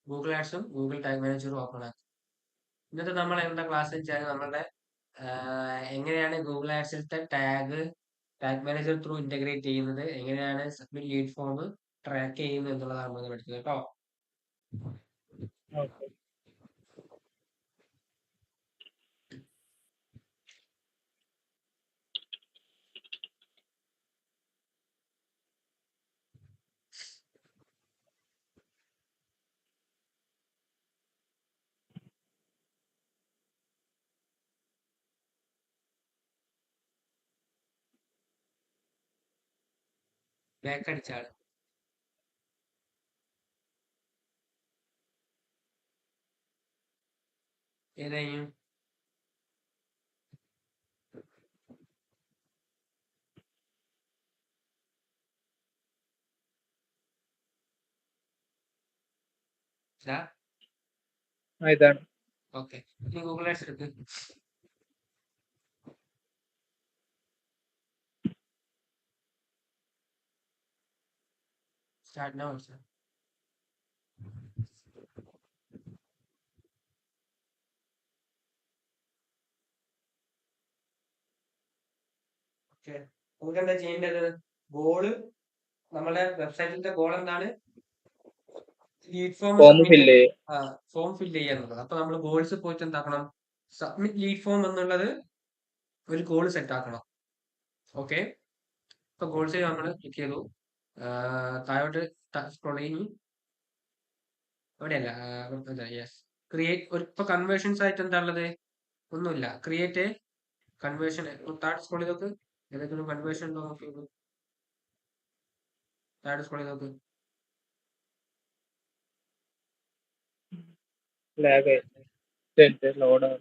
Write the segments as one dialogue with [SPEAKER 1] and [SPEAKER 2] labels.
[SPEAKER 1] Google ആഡ്സും Google tag മാനേജറും open ആക്കുക. ഇന്നത്തെ നമ്മൾ എന്താ ക്ലാസ് വെച്ചാൽ നമ്മളുടെ എങ്ങനെയാണ് ഗൂഗിൾ ആഡ്സിലത്തെ ടാഗ് മാനേജർ ത്രൂ ഇന്റഗ്രേറ്റ് ചെയ്യുന്നത്, എങ്ങനെയാണ് സബ്മിറ്റ് ലീഡ് ഫോം ട്രാക്ക് ചെയ്യുന്നത് എന്നുള്ളതാണ് നമ്മൾ പഠിക്കുന്നത് കേട്ടോ.
[SPEAKER 2] ഓക്കെ.
[SPEAKER 1] ബാക്ക് അടിച്ചാണ് ഏതായും
[SPEAKER 2] ഇതാണ്.
[SPEAKER 1] ഓക്കെ. ഇനി ഗൂഗിൾ ആഡ്സ് എടുക്ക്. Start now. ഓക്കെ, നമുക്ക് എന്താ ചെയ്യേണ്ടത്? ഗോള് നമ്മുടെ വെബ്സൈറ്റിന്റെ ഗോൾ എന്താണ്? Lead form
[SPEAKER 2] form
[SPEAKER 1] submit
[SPEAKER 2] fill
[SPEAKER 1] form fill ചെയ്യുക എന്നുള്ളത്. അപ്പൊ നമ്മൾ ഗോൾസ് പോയിട്ട് എന്താക്കണം? സബ്മിറ്റ് ലീഡ് ഫോം എന്നുള്ളത് ഒരു ഗോൾ സെറ്റ് ആക്കണം. ഓക്കെ, ഇപ്പൊ ഗോൾസ് നമ്മൾ ക്ലിക്ക് ചെയ്തു. താഴോട്ട് സ്ക്രോൾ ചെയ്യും. ഇവിടെയല്ല, യെസ്, ക്രിയേറ്റ്. ഇപ്പൊ കൺവേർഷൻസ് ആയിട്ട് എന്താ ഉള്ളത്? ഒന്നുമില്ല. Create A conversion. താഴെ സ്ക്രോൾ ചെയ്ത് നോക്ക്, ഏതെങ്കിലും കൺവേർഷൻ ഉണ്ടോ നോക്കിയോളൂ. താഴെ സ്ക്രോൾ ചെയ്ത് നോക്ക്.
[SPEAKER 2] Lag load.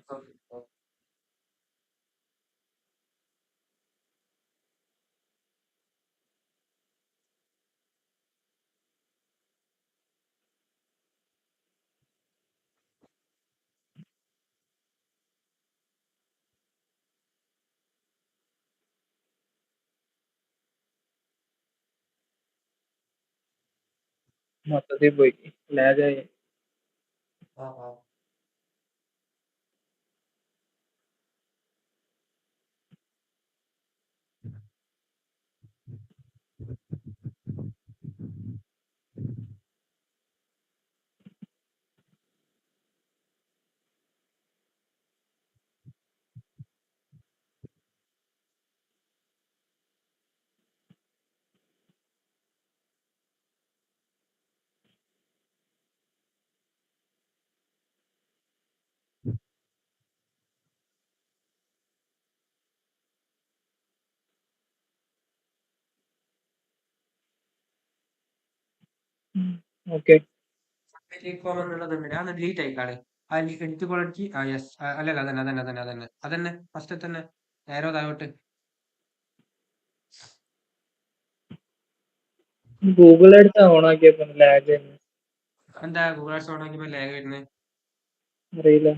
[SPEAKER 2] മൊത്തത്തിൽ പോയി ലാഗായി. ഓക്കെ.
[SPEAKER 1] ലീഡ് ഫോം എന്നുള്ളതുണ്ട്, ഞാൻ ഡിലീറ്റ് ആയിക്കാണ്. ആ എഡിറ്റ് ക്വാളിറ്റി, യെസ്, അല്ലല്ല, അതന്നെ ഫസ്റ്റ് തന്നെ നേരോ താഴോട്ട്.
[SPEAKER 2] ഗൂഗിൾ എടുത്ത് ഓൺ ആക്കിയപ്പോ ലാഗ്
[SPEAKER 1] എന്താ ഗൂഗിൾ ആഡ്സ് ഓൺ ആക്കിയപ്പോൾ ലാഗ് വരുന്നത്?
[SPEAKER 2] അറിയില്ല.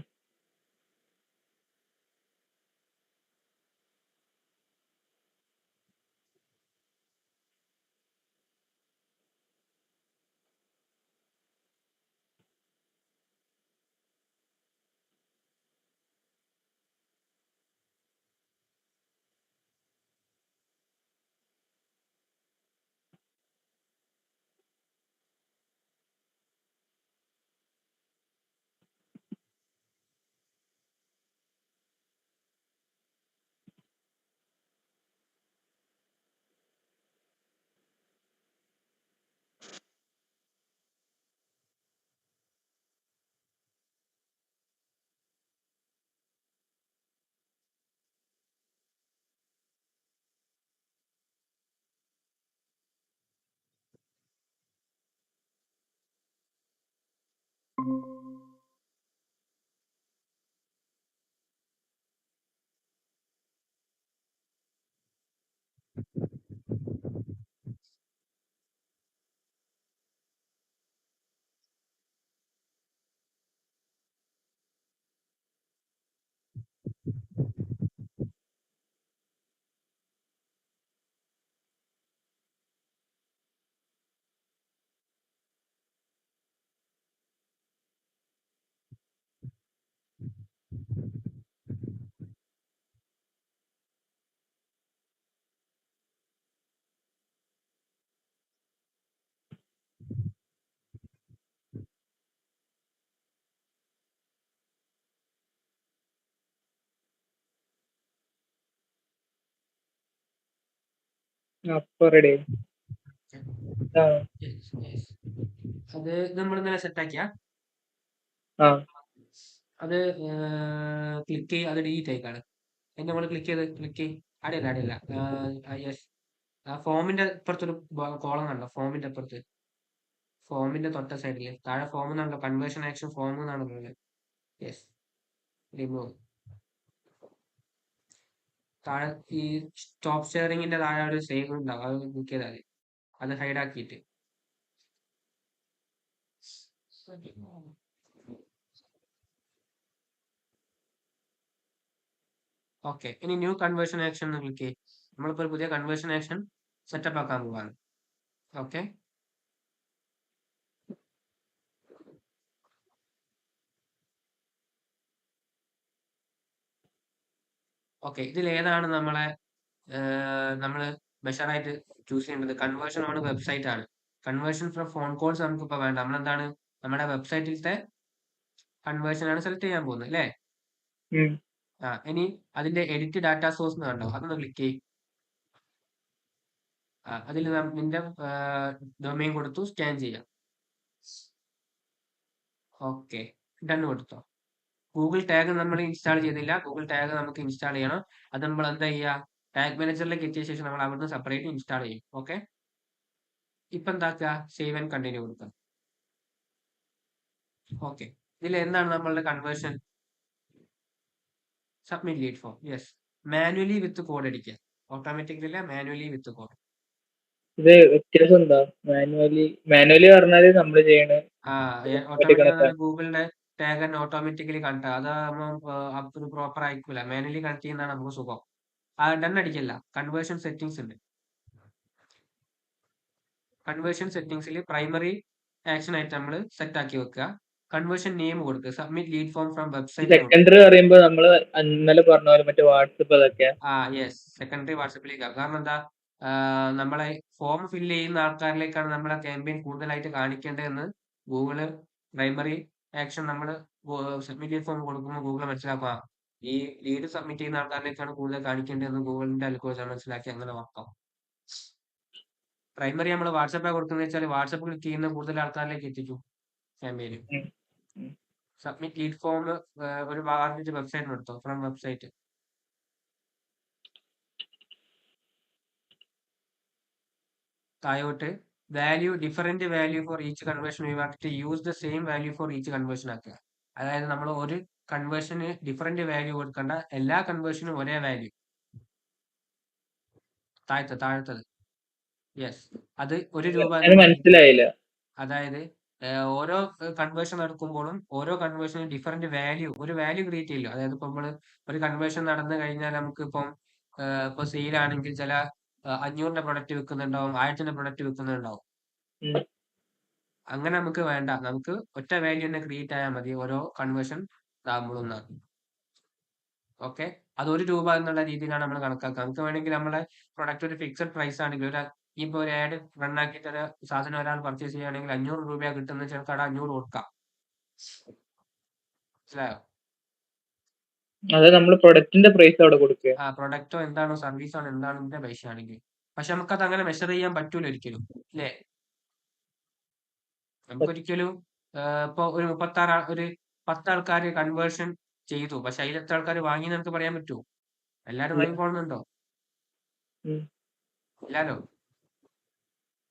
[SPEAKER 2] അപ്പൊ റെഡി ആയി.
[SPEAKER 1] അത് നമ്മൾ ഇന്നലെ സെറ്റാക്കിയ
[SPEAKER 2] ആ
[SPEAKER 1] അത് ക്ലിക്ക് ചെയ്ത് അത് ഡിലീറ്റ് ആയിക്കാണ്. അതിന്റെ നമ്മൾ ക്ലിക്ക് ചെയ്ത് അടിയല്ല യെസ്. ആ ഫോമിന്റെ ഇപ്പുറത്തൊരു കോളം കണ്ടോ? ഫോമിന്റെ തൊട്ട സൈഡില് താഴെ ഫോം എന്നാണല്ലോ, കൺവേർഷൻ ആക്ഷൻ ഫോം എന്നാണ് പറയുന്നത്. Yes, remove. താഴെ ഈ സ്റ്റോപ്പ് ഷെയറിങ്ങിന്റെ താഴെ ഒരു സേവ് ഉണ്ടാവും, അത് ക്ലിക്ക് ചെയ്താൽ മതി. അത് ഹൈഡ് ആക്കിയിട്ട് ഓക്കെ. ഇനി ന്യൂ കൺവേർഷൻ ആക്ഷൻ എന്ന് ക്ലിക്ക് ചെയ്യും. നമ്മളിപ്പോൾ ഒരു പുതിയ കൺവേർഷൻ ആക്ഷൻ സെറ്റപ്പ് ആക്കാൻ പോവാണ്. Okay, okay. ഇതിൽ ഏതാണ് നമ്മളെ നമ്മൾ മെഷറായിട്ട് ചൂസ് ചെയ്യേണ്ടത്? കൺവേർഷൻ ആണ്, വെബ്സൈറ്റ് ആണ്. കൺവേർഷൻ ഫ്രം ഫോൺ കോൾസ് നമുക്കിപ്പോൾ വേണ്ട. നമ്മളെന്താണ് നമ്മുടെ വെബ്സൈറ്റിലത്തെ കൺവേർഷൻ ആണ് സെലക്ട് ചെയ്യാൻ പോകുന്നത് അല്ലേ?
[SPEAKER 2] ഉം.
[SPEAKER 1] ഇനി അതിന്റെ എഡിറ്റ് ഡാറ്റ സോഴ്സ് എന്ന് കണ്ടോ? അതൊന്ന് ക്ലിക്ക് ചെയ്യും. അതിൽ നിന്റെ ഡൊമെയിൻ കൊടുത്തു സ്കാൻ ചെയ്യാം. ഓക്കെ, ഡൺ കൊടുത്തോ. ഗൂഗിൾ ടാഗ് നമ്മൾ ഇൻസ്റ്റാൾ ചെയ്തില്ല. ഗൂഗിൾ ടാഗ് നമുക്ക് ഇൻസ്റ്റാൾ ചെയ്യണം. അത് നമ്മൾ എന്താ ചെയ്യുക? ടാഗ് മാനേജറിലേക്ക് എത്തിയ ശേഷം നമ്മൾ അവിടുന്ന് സെപ്പറേറ്റ് ഇൻസ്റ്റാൾ ചെയ്യും. ഓക്കെ, ഇപ്പൊ എന്താക്കുക? സേവ് ആൻഡ് കണ്ടിന്യൂ കൊടുക്കുക. ഓക്കെ, ഇതിൽ എന്താണ് നമ്മളുടെ conversion? Submit lead form. Yes, manually with code അടിക്കുക. ഓട്ടോമാറ്റിക്കലി അല്ല, മാനുവലി വിത്ത് കോഡ്.
[SPEAKER 2] ഇത് വ്യത്യാസം എന്താ? മാനുവലി പറഞ്ഞാല് നമ്മൾ ചെയ്യണ
[SPEAKER 1] ഓട്ടോമാറ്റിക് ഗൂഗിളിന്റെ ടാഗ് തന്നെ ഓട്ടോമാറ്റിക്കലി കണക്ട്. അത് പ്രോപ്പർ ആയിരിക്കില്ല. മാനുവലി കണക്ട് ചെയ്യുന്നതാണ് നമുക്ക് സുഖം. ഡൺ അടിക്കല്ല. കൺവേർഷൻ സെറ്റിംഗ്സ് ഉണ്ട്. കൺവേർഷൻ സെറ്റിംഗ്സിൽ പ്രൈമറി ആക്ഷൻ ആയിട്ട് നമ്മൾ സെറ്റ് ആക്കി വെക്കുക. കൺവേർഷൻ നെയിം കൊടുക്കുക. Submit lead form from website.
[SPEAKER 2] Secondary പറയുമ്പോ നമ്മള് ഇന്നലെ പറഞ്ഞ പോലെ മറ്റേ വാട്സപ്പ് അതൊക്കെ.
[SPEAKER 1] യെസ്, സെക്കൻഡറി വാട്സപ്പിലേക്ക്. കാരണം എന്താ, നമ്മളെ ഫോം ഫില്ല് ചെയ്യുന്ന ആൾക്കാരിലേക്കാണ് നമ്മളെ ക്യാമ്പയിൻ കൂടുതലായിട്ട് കാണിക്കേണ്ടതെന്ന് ഗൂഗിള് പ്രൈമറി ആക്ഷൻ നമ്മൾ സബ്മിറ്റ് ലീഡ് ഫോം കൊടുക്കുമ്പോൾ ഗൂഗിൾ മനസ്സിലാക്കുക. ഈ ലീഡ് സബ്മിറ്റ് ചെയ്യുന്ന ആൾക്കാരിലേക്കാണ് കൂടുതൽ കാണിക്കേണ്ടതെന്ന് ഗൂഗിളിന്റെ അൽഗോരിതം മനസ്സിലാക്കി അങ്ങനെ വർക്കാവും. പ്രൈമറി നമ്മൾ വാട്സപ്പ് കൊടുക്കുന്നത് വെച്ചാൽ വാട്സപ്പ് ക്ലിക്ക് ചെയ്യുന്ന കൂടുതൽ ആൾക്കാരിലേക്ക് എത്തിക്കും ക്യാമ്പയിന്. സബ്മിറ്റ് ലീഡ് ഫോം ഒരു ഭാഗത്ത് വെബ്സൈറ്റ് എടുത്തോ, ഫ്രം വെബ്സൈറ്റ്. താഴോട്ട് value, different value for each conversion ഒഴിവാക്കിയിട്ട് use the same value for each conversion ആക്കുക. അതായത് നമ്മൾ ഒരു കൺവേർഷന് ഡിഫറെന്റ് വാല്യൂ കൊടുക്കേണ്ട, എല്ലാ കൺവേർഷനും ഒരേ വാല്യൂ. താഴത്തത് യെസ്, അത് ₹1
[SPEAKER 2] മനസ്സിലായില്ല.
[SPEAKER 1] അതായത് ഓരോ കൺവേർഷൻ നടക്കുമ്പോഴും ഓരോ കൺവേർഷനും ഡിഫറെന്റ് വാല്യൂ, ഒരു വാല്യൂ ക്രിയേറ്റ് ചെയ്യില്ല. അതായത് ഇപ്പൊ നമ്മള് ഒരു കൺവേർഷൻ നടന്നു കഴിഞ്ഞാൽ നമുക്ക് ഇപ്പൊ സെയിലാണെങ്കിൽ ചില 500ന്റെ പ്രൊഡക്റ്റ് വിൽക്കുന്നുണ്ടാവും, 1000ന്റെ പ്രൊഡക്റ്റ് വിൽക്കുന്നുണ്ടാവും. അങ്ങനെ നമുക്ക് വേണ്ട. നമുക്ക് ഒറ്റ വാല്യൂ തന്നെ ക്രിയേറ്റ് ആയാൽ മതി ഓരോ കൺവേർഷൻ ആകുമ്പോഴൊന്നാണ്. ഓക്കെ, അത് ₹1 എന്നുള്ള രീതിയിലാണ് നമ്മൾ കണക്കാക്കുക. നമുക്ക് വേണമെങ്കിൽ നമ്മളെ പ്രൊഡക്റ്റ് ഒരു ഫിക്സഡ് പ്രൈസ് ആണെങ്കിൽ ഇപ്പൊ ഒരു ആഡ് റൺ ആക്കിയിട്ട് ഒരു സാധനം ഒരാൾ പർച്ചേസ് ചെയ്യുകയാണെങ്കിൽ ₹500 കിട്ടുന്ന ചിലപ്പോൾ അവിടെ 500 കൊടുക്കാം. മനസ്സിലായോ?
[SPEAKER 2] അത് നമ്മൾ പ്രൊഡക്റ്റിന്റെ പ്രൈസ് അവിടെ കൊടുക്കുക.
[SPEAKER 1] പ്രൊഡക്റ്റോ എന്താണോ സർവീസ് ആണോ എന്താണെന്റെ പൈസ ആണെങ്കിൽ. പക്ഷെ നമുക്കത് അങ്ങനെ മെഷർ ചെയ്യാൻ പറ്റൂല ഒരിക്കലും, അല്ലേ? നമുക്കൊരിക്കലും ഇപ്പൊ ഒരു 10 ആൾക്കാർ കൺവേർഷൻ ചെയ്തു, പക്ഷെ അതിൽ എത്ര ആൾക്കാർ വാങ്ങി നമുക്ക് പറയാൻ പറ്റുമോ? എല്ലാരും വാങ്ങിക്കൊള്ളുന്നുണ്ടോ? ഇല്ലാലോ.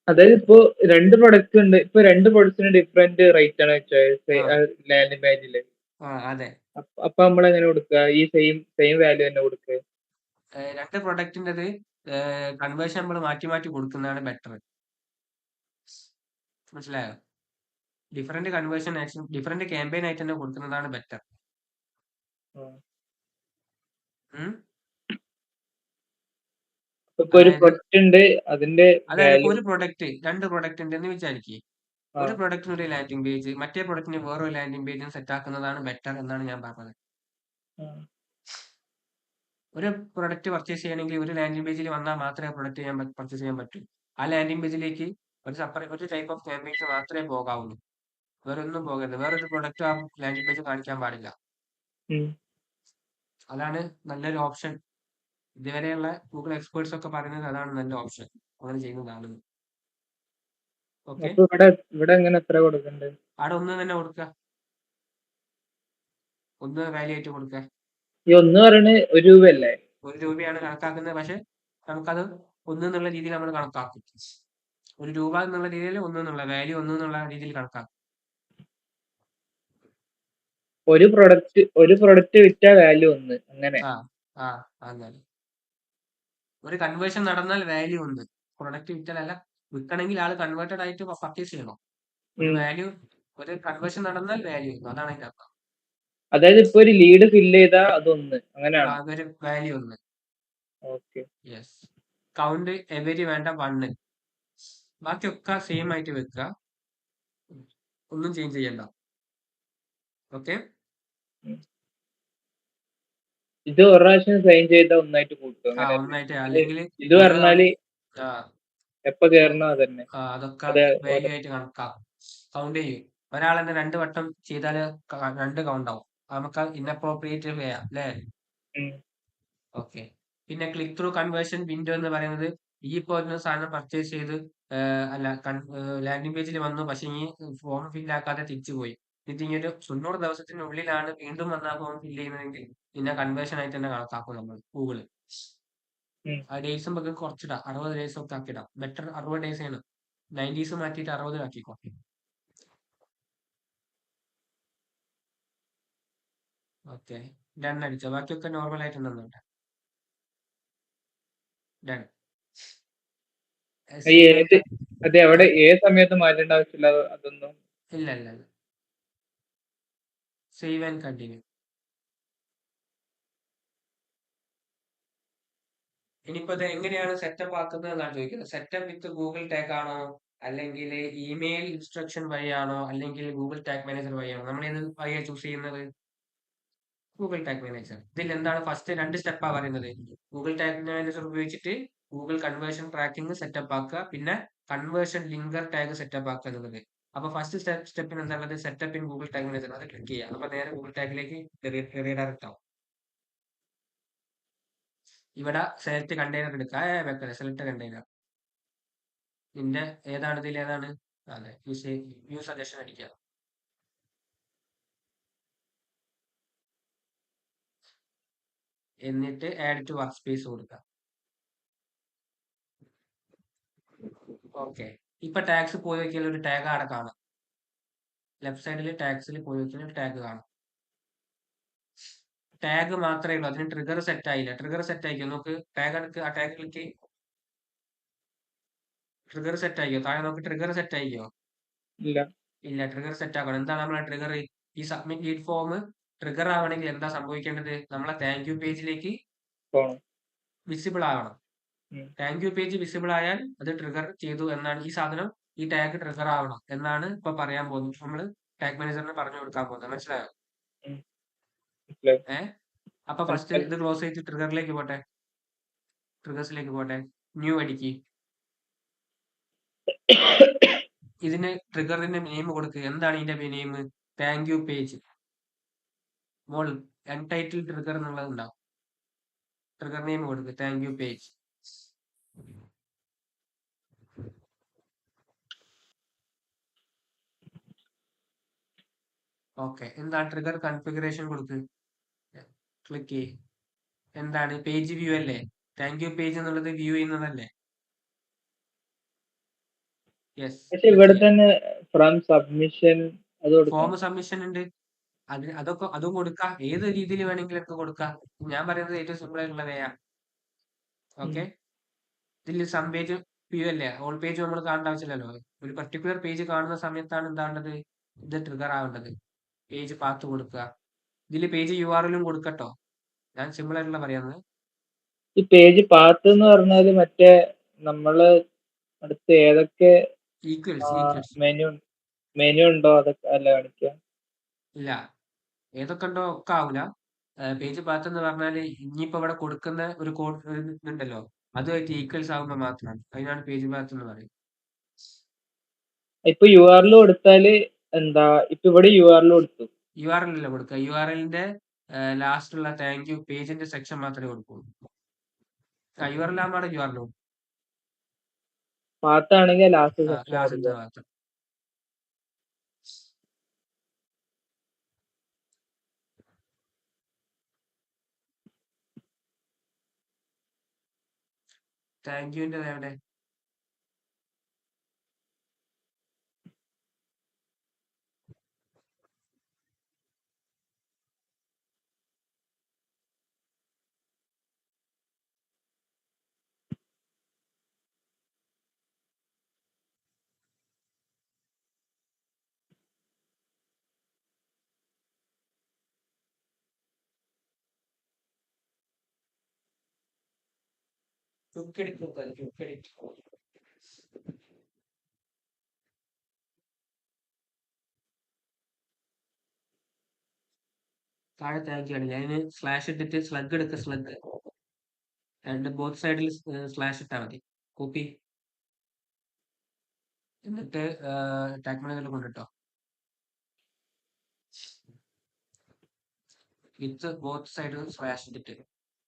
[SPEAKER 2] അതായത് ഇപ്പൊ 2 പ്രൊഡക്റ്റ് ഉണ്ട്. ഇപ്പൊ 2 പ്രൊഡക്റ്റിന് ഡിഫറെന്റ് റേറ്റ് ആണ് വെച്ചാൽ ലാൻഡിംഗ് പേജില്.
[SPEAKER 1] അതെ.
[SPEAKER 2] അപ്പൊ നമ്മൾ എങ്ങനെ കൊടുക്കുക? ഈ സെയിം വാല്യൂ തന്നെ കൊടുക്കുക?
[SPEAKER 1] 2 പ്രൊഡക്റ്റിൻ്റെത് കൺവേർഷൻ നമ്മൾ മാറ്റി മാറ്റി കൊടുക്കുന്നതാണ് ബെറ്റർ. മനസ്സിലായോ? Different conversion action, different campaign ആയിട്ട് തന്നെ കൊടുക്കുന്നതാണ് ബെറ്റർ.
[SPEAKER 2] ഇപ്പൊ ഒരു പ്രൊഡക്റ്റ് ഉണ്ട്, അതിന്റെ
[SPEAKER 1] അതായത് ഒരു പ്രൊഡക്റ്റ് 2 പ്രൊഡക്റ്റ് ഉണ്ടെന്ന് വിചാരിക്കുക. ഒരു പ്രൊഡക്റ്റിന് ഒരു ലാൻഡിംഗ് പേജ്, മറ്റേ പ്രൊഡക്റ്റിന് വേറൊരു ലാൻഡിംഗ് പേജും സെറ്റ് ആക്കുന്നതാണ് ബെറ്റർ എന്നാണ് ഞാൻ പറഞ്ഞത്. ഒരു പ്രൊഡക്റ്റ് പർച്ചേസ് ചെയ്യണമെങ്കിൽ ഒരു ലാൻഡിംഗ് പേജിൽ വന്നാൽ മാത്രമേ പ്രൊഡക്റ്റ് പർച്ചേസ് ചെയ്യാൻ പറ്റൂ. ആ ലാൻഡിംഗ് പേജിലേക്ക് ഒരു ടൈപ്പ് ഓഫ് ക്യാമ്പയിൻസ് മാത്രമേ പോകാവുള്ളൂ. വേറെ ഒന്നും പോകരുത്. വേറൊരു പ്രൊഡക്റ്റ് ആ ലാൻഡിംഗ് പേജ് കാണിക്കാൻ പാടില്ല. അതാണ് നല്ലൊരു ഓപ്ഷൻ. ഇതുവരെയുള്ള ഗൂഗിൾ എക്സ്പേർട്സ് ഒക്കെ പറയുന്നത് അതാണ് നല്ല ഓപ്ഷൻ. അങ്ങനെ ചെയ്യുന്നതാണ്. ഓക്കെ,
[SPEAKER 2] അപ്പൊ ഇവിടെ എങ്ങനെ എത്ര കൊടുക്കണ്ടേ?
[SPEAKER 1] അവിടെ ഒന്ന് തന്നെ കൊടുക്കുക, ഒന്ന് വാല്യൂ ആയിട്ട് കൊടുക്കുക.
[SPEAKER 2] ഈ 1 പറയണത് 1 രൂപയല്ലേ?
[SPEAKER 1] 1 രൂപയാണ് കണക്കാക്കുന്നത്, പക്ഷെ നമുക്കത് 1 എന്നുള്ള രീതിയിൽ നമ്മൾ കണക്കാക്കും. 1 രൂപ എന്നുള്ള രീതിയിൽ 1 എന്നുള്ള വാല്യൂ 1 എന്നുള്ള രീതിയിൽ കണക്കാക്കും.
[SPEAKER 2] ഒരു പ്രൊഡക്റ്റ് വിറ്റാ വാല്യൂ 1 അങ്ങനെ.
[SPEAKER 1] ആ അങ്ങനെ ഒരു കൺവേർഷൻ നടന്നാൽ വാല്യൂ 1. പ്രൊഡക്റ്റ് വിറ്റാലല്ല, വിൽക്കണമെങ്കിൽ ആൾ കൺവേർട്ടഡ് ആയിട്ട് പർച്ചേസ് ചെയ്യണം. ഒരു വാല്യൂ, ഒരു കൺവേർഷൻ നടന്നാൽ വാല്യൂ 1, അതാണ് അതിന്റെ അർത്ഥം.
[SPEAKER 2] അതായത് ഇപ്പൊ ഒരു ലീഡ് ഫില്ല് ചെയ്താ അത് 1 അങ്ങനെയാണ്.
[SPEAKER 1] അതൊരു value 1.
[SPEAKER 2] Okay.
[SPEAKER 1] Yes. Count every വേണ്ട 1. ബാക്കിയൊക്കെ സെയിം ആയിട്ട് വെക്കുക, ഒന്നും ചേഞ്ച് ചെയ്യണ്ട. ഓക്കെ,
[SPEAKER 2] ഇത് ഒരു പ്രാവശ്യം സൈൻ ചെയ്താ ഒന്നായിട്ട് കൂട്ടും അങ്ങനെ.
[SPEAKER 1] ഒന്നായിട്ട്, അല്ലെങ്കിൽ
[SPEAKER 2] ഇത് പറഞ്ഞാല്
[SPEAKER 1] ആ
[SPEAKER 2] എപ്പോ കേറണോ അതന്നെ.
[SPEAKER 1] അതൊക്കെ
[SPEAKER 2] അതെ,
[SPEAKER 1] വാല്യൂ ആയിട്ട് കണക്കാക്കും, കൗണ്ട് ചെയ്യും. ഒരാൾ തന്നെ 2 വട്ടം ചെയ്താൽ 2 കൗണ്ട് ആവും. നമുക്ക് ഇൻഅപ്രോപ്രിയേറ്റ് ചെയ്യാം അല്ലേ? ഓക്കെ. പിന്നെ ക്ലിക്ക് ത്രൂ കൺവേർഷൻ വിൻഡോ എന്ന് പറയുന്നത്, ഈ ഇപ്പോൾ ഒരു സാധനം പർച്ചേസ് ചെയ്ത് അല്ല ലാൻഡിംഗ് പേജിൽ വന്നു, പക്ഷെ ഈ ഫോം ഫിൽ ആക്കാതെ തിരിച്ചു പോയി. എന്നിട്ട് ഈ ഒരു 90 ദിവസത്തിനുള്ളിലാണ് വീണ്ടും വന്ന ഫോം ഫില്ല് ചെയ്യുന്നതെങ്കിൽ പിന്നെ കൺവേർഷൻ ആയിട്ട് തന്നെ കണക്കാക്കും നമ്മൾ ഗൂഗിള്. ആ ഡേയ്സും നമുക്ക് കുറച്ചിടാം, 60 ഡേയ്സ് ഒക്കെ ആക്കിയിടാം. ബെറ്റർ 60 ഡേയ്സ് ആണ്. 90s മാറ്റിയിട്ട് 60 ആക്കിക്കോ. ഓക്കെ, ഡൺ അടിച്ചോ? ബാക്കിയൊക്കെ നോർമൽ ആയിട്ടുണ്ടെന്നുണ്ട്. ഡൺ.
[SPEAKER 2] അതെ, അവിടെ ഏത് സമയത്ത് മാറ്റേണ്ട ആവശ്യമില്ല അതൊന്നും.
[SPEAKER 1] ഇല്ല ഇല്ല ഇല്ല. Save and continue. ഇനിയിപ്പോ ഇത് എങ്ങനെയാണ് സെറ്റപ്പ് ആക്കുന്നത് എന്നാണ് ചോദിക്കുന്നത്. സെറ്റപ്പ് വിത്ത് ഗൂഗിൾ ടാഗ് ആണോ, അല്ലെങ്കിൽ ഇമെയിൽ ഇൻസ്ട്രക്ഷൻ വഴിയാണോ, അല്ലെങ്കിൽ ഗൂഗിൾ ടാഗ് മാനേജർ വഴിയാണോ? നമ്മൾ ഏത് വഴിയാണ് ചൂസ് ചെയ്യുന്നത്? Google tag manager. ഇതിൽ എന്താണ് ഫസ്റ്റ് 2 സ്റ്റെപ്പാണ് പറയുന്നത്. ഗൂഗിൾ ടാഗ് മാനേജർ ഉപയോഗിച്ചിട്ട് ഗൂഗിൾ കൺവേർഷൻ ട്രാക്കിംഗ് സെറ്റപ്പ് ആക്കുക, പിന്നെ കൺവേർഷൻ ലിങ്കർ ടാഗ് സെറ്റപ്പ് ആക്കുക എന്നുള്ളത്. അപ്പൊ ഫസ്റ്റ് സ്റ്റെപ്പിന് എന്താണുള്ളത്? Setup in Google tag manager, അത് ക്ലിക്ക് ചെയ്യുക. അപ്പൊ നേരെ ഗൂഗിൾ ടാഗിലേക്ക് റീഡയറക്റ്റ് ആവും. ഇവിടെ സെലക്ട് കണ്ടെയ്നർ എടുക്കുക, വെക്കല്ലേ സെലക്ട് കണ്ടെയ്നർ. നിന്റെ ഏതാണ്, ഇതിൽ ഏതാണ്? അതെ, വ്യൂ സജഷൻ അടിക്കുക. എന്നിട്ട് ആഡ് ടു വർക്ക് സ്പേസ് കൊടുക്കുക. ഓക്കെ, ഇപ്പൊ ടാഗ്സ് പോയി നോക്കിയാൽ ഒരു ടാഗ് അവിടെ കാണാം. ലെഫ്റ്റ് സൈഡിൽ ടാഗ്സിൽ പോയി നോക്കിയാൽ ഒരു ടാഗ് കാണാം. ടാഗ് മാത്രമേ ഉള്ളൂ, അതിന് ട്രിഗർ സെറ്റ് ആയില്ല. ട്രിഗർ സെറ്റ് ആയിക്കോ നോക്ക്. ടാഗ് എടുക്കുക, ആ ടാഗ് ക്ലിക്ക്. ട്രിഗർ സെറ്റ് ആയിക്കോ? താഴെ നോക്ക്, ട്രിഗർ സെറ്റ് ആയിക്കോ? ഇല്ല, ട്രിഗർ സെറ്റ് ആക്കണം. എന്താണ് നമ്മളെ ട്രിഗർ? ഈ സബ്മിറ്റ് ലീഡ് ഫോം ട്രിഗർ ആവണമെങ്കിൽ എന്താ സംഭവിക്കേണ്ടത്? നമ്മളെ താങ്ക് യു പേജിലേക്ക് വിസിബിൾ ആവണം. താങ്ക് യു പേജ് വിസിബിൾ ആയാൽ അത് ട്രിഗർ ചെയ്തു എന്നാണ്. ഈ സാധനം, ഈ ടാഗ് ട്രിഗർ ആവണം എന്നാണ് ഇപ്പൊ പറയാൻ പോകുന്നത്. നമ്മൾ ടാഗ് മാനേജറിന് പറഞ്ഞു കൊടുക്കാൻ പോകുന്നത്. മനസ്സിലായോ? അപ്പൊ ഫസ്റ്റ് ഇത് ക്ലോസ് ചെയ്ത് ട്രിഗറിലേക്ക് പോട്ടെ, ട്രിഗേഴ്സിലേക്ക് പോട്ടെ. ന്യൂ അടിക്ക്. ഇതിന് ട്രിഗറിന്റെ നെയിം കൊടുക്കുക. എന്താണ് ഇതിന്റെ നെയിം? Thank you page. മോൾ അൺടൈറ്റിൽ ട്രിഗർ എന്നുള്ളത് ഉണ്ടാവും. ട്രിഗർ നെയിം കൊടുക്കുക താങ്ക് യു പേജ്. ഓക്കെ, എന്താ ട്രിഗർ കൺഫിഗറേഷൻ കൊടുക്ക്. ക്ലിക്ക് ചെയ്യ്. എന്താണ്? പേജ് വ്യൂ അല്ലേ? താങ്ക് യു പേജ് എന്നുള്ളത് വ്യൂ ചെയ്യുന്നതല്ലേ? യെസ്.
[SPEAKER 2] പക്ഷെ ഇവിടെ തന്നെ ഫ്രം സബ്മിഷൻ
[SPEAKER 1] ഫോം സബ്മിഷൻ ഉണ്ട്, അതൊക്കെ അതും കൊടുക്കാം. ഏത് രീതിയിൽ വേണമെങ്കിലും ഒക്കെ കൊടുക്കാം. ഞാൻ പറയുന്നത് ഏറ്റവും സിമ്പിൾ ആയിട്ടുള്ള വേയാ. ഓക്കെ, ഇതിൽ സം പേജ് വ്യൂ അല്ലേ? ഓൾ പേജ് നമ്മൾ കാണേണ്ട ആവശ്യമില്ലല്ലോ. ഒരു പർട്ടിക്കുലർ പേജ് കാണുന്ന സമയത്താണ് എന്താണ്ടത്, ഇത് ട്രിഗർ ആവേണ്ടത്. പേജ് പാത്ത് കൊടുക്കുക. ഇതിൽ പേജ് URL കൊടുക്കട്ടോ. ഞാൻ സിമ്പിൾ ആയിട്ടുള്ള പറയുന്നത്.
[SPEAKER 2] ഈ പേജ് പാത്ത് എന്ന് പറഞ്ഞാല് മറ്റേ നമ്മള് അടുത്ത് ഏതൊക്കെ മെനു ഉണ്ടോ അതൊക്കെ അല്ല കാണിക്കുക?
[SPEAKER 1] ഇല്ല, ഏതൊക്കെ ഉണ്ടോ ഒക്കെ ആവില്ല. പേജ് പാത്ത് എന്ന് പറഞ്ഞാല് ഇനിയിപ്പോ ഇവിടെ കൊടുക്കുന്ന ഒരു കോഡ് ഉണ്ടല്ലോ, അതുമായിട്ട് ഈക്വൽസ് ആകുമ്പോൾ മാത്രമാണ്. അതിനാണ് പേജ് പാത്ത് എന്ന് പറയുന്നത്.
[SPEAKER 2] ഇപ്പൊ URL കൊടുത്താല് എന്താ? ഇപ്പൊ ഇവിടെ URL കൊടുത്തു.
[SPEAKER 1] URL അല്ല കൊടുക്കുക. URLന്റെ ലാസ്റ്റ് ഉള്ള താങ്ക് യു പേജിന്റെ സെക്ഷൻ മാത്രമേ കൊടുക്കുള്ളൂ. URL ആകുമ്പോൾ URL
[SPEAKER 2] പാത്താണെങ്കിൽ ലാസ്റ്റ്
[SPEAKER 1] ആ
[SPEAKER 2] സെക്ഷൻ
[SPEAKER 1] ലാസ്റ്റത്തെ
[SPEAKER 2] കൊടുക്കുക.
[SPEAKER 1] ഭാഗത്ത്. താങ്ക് യുവിന്റെ എവിടെ? ക്വിക്ക് എഡിറ്റ് നോക്കാം, ക്വിക്ക് എഡിറ്റ്. താഴെ താങ്ക് യു ആണ്. ഞാൻ സ്ലാഷ് ഇട്ടിട്ട് സ്ലഗ് എടുക്കുക, സ്ലഗ് രണ്ട് ബോത്ത് സൈഡിൽ സ്ലാഷ് ഇട്ടാൽ മതി. കോപ്പി എന്നിട്ട് ടാഗ് മാനേജറിൽ കൊണ്ടിട്ടോ. വിത്ത് ബോത്ത് സൈഡ് സ്ലാഷ് ഇട്ടിട്ട്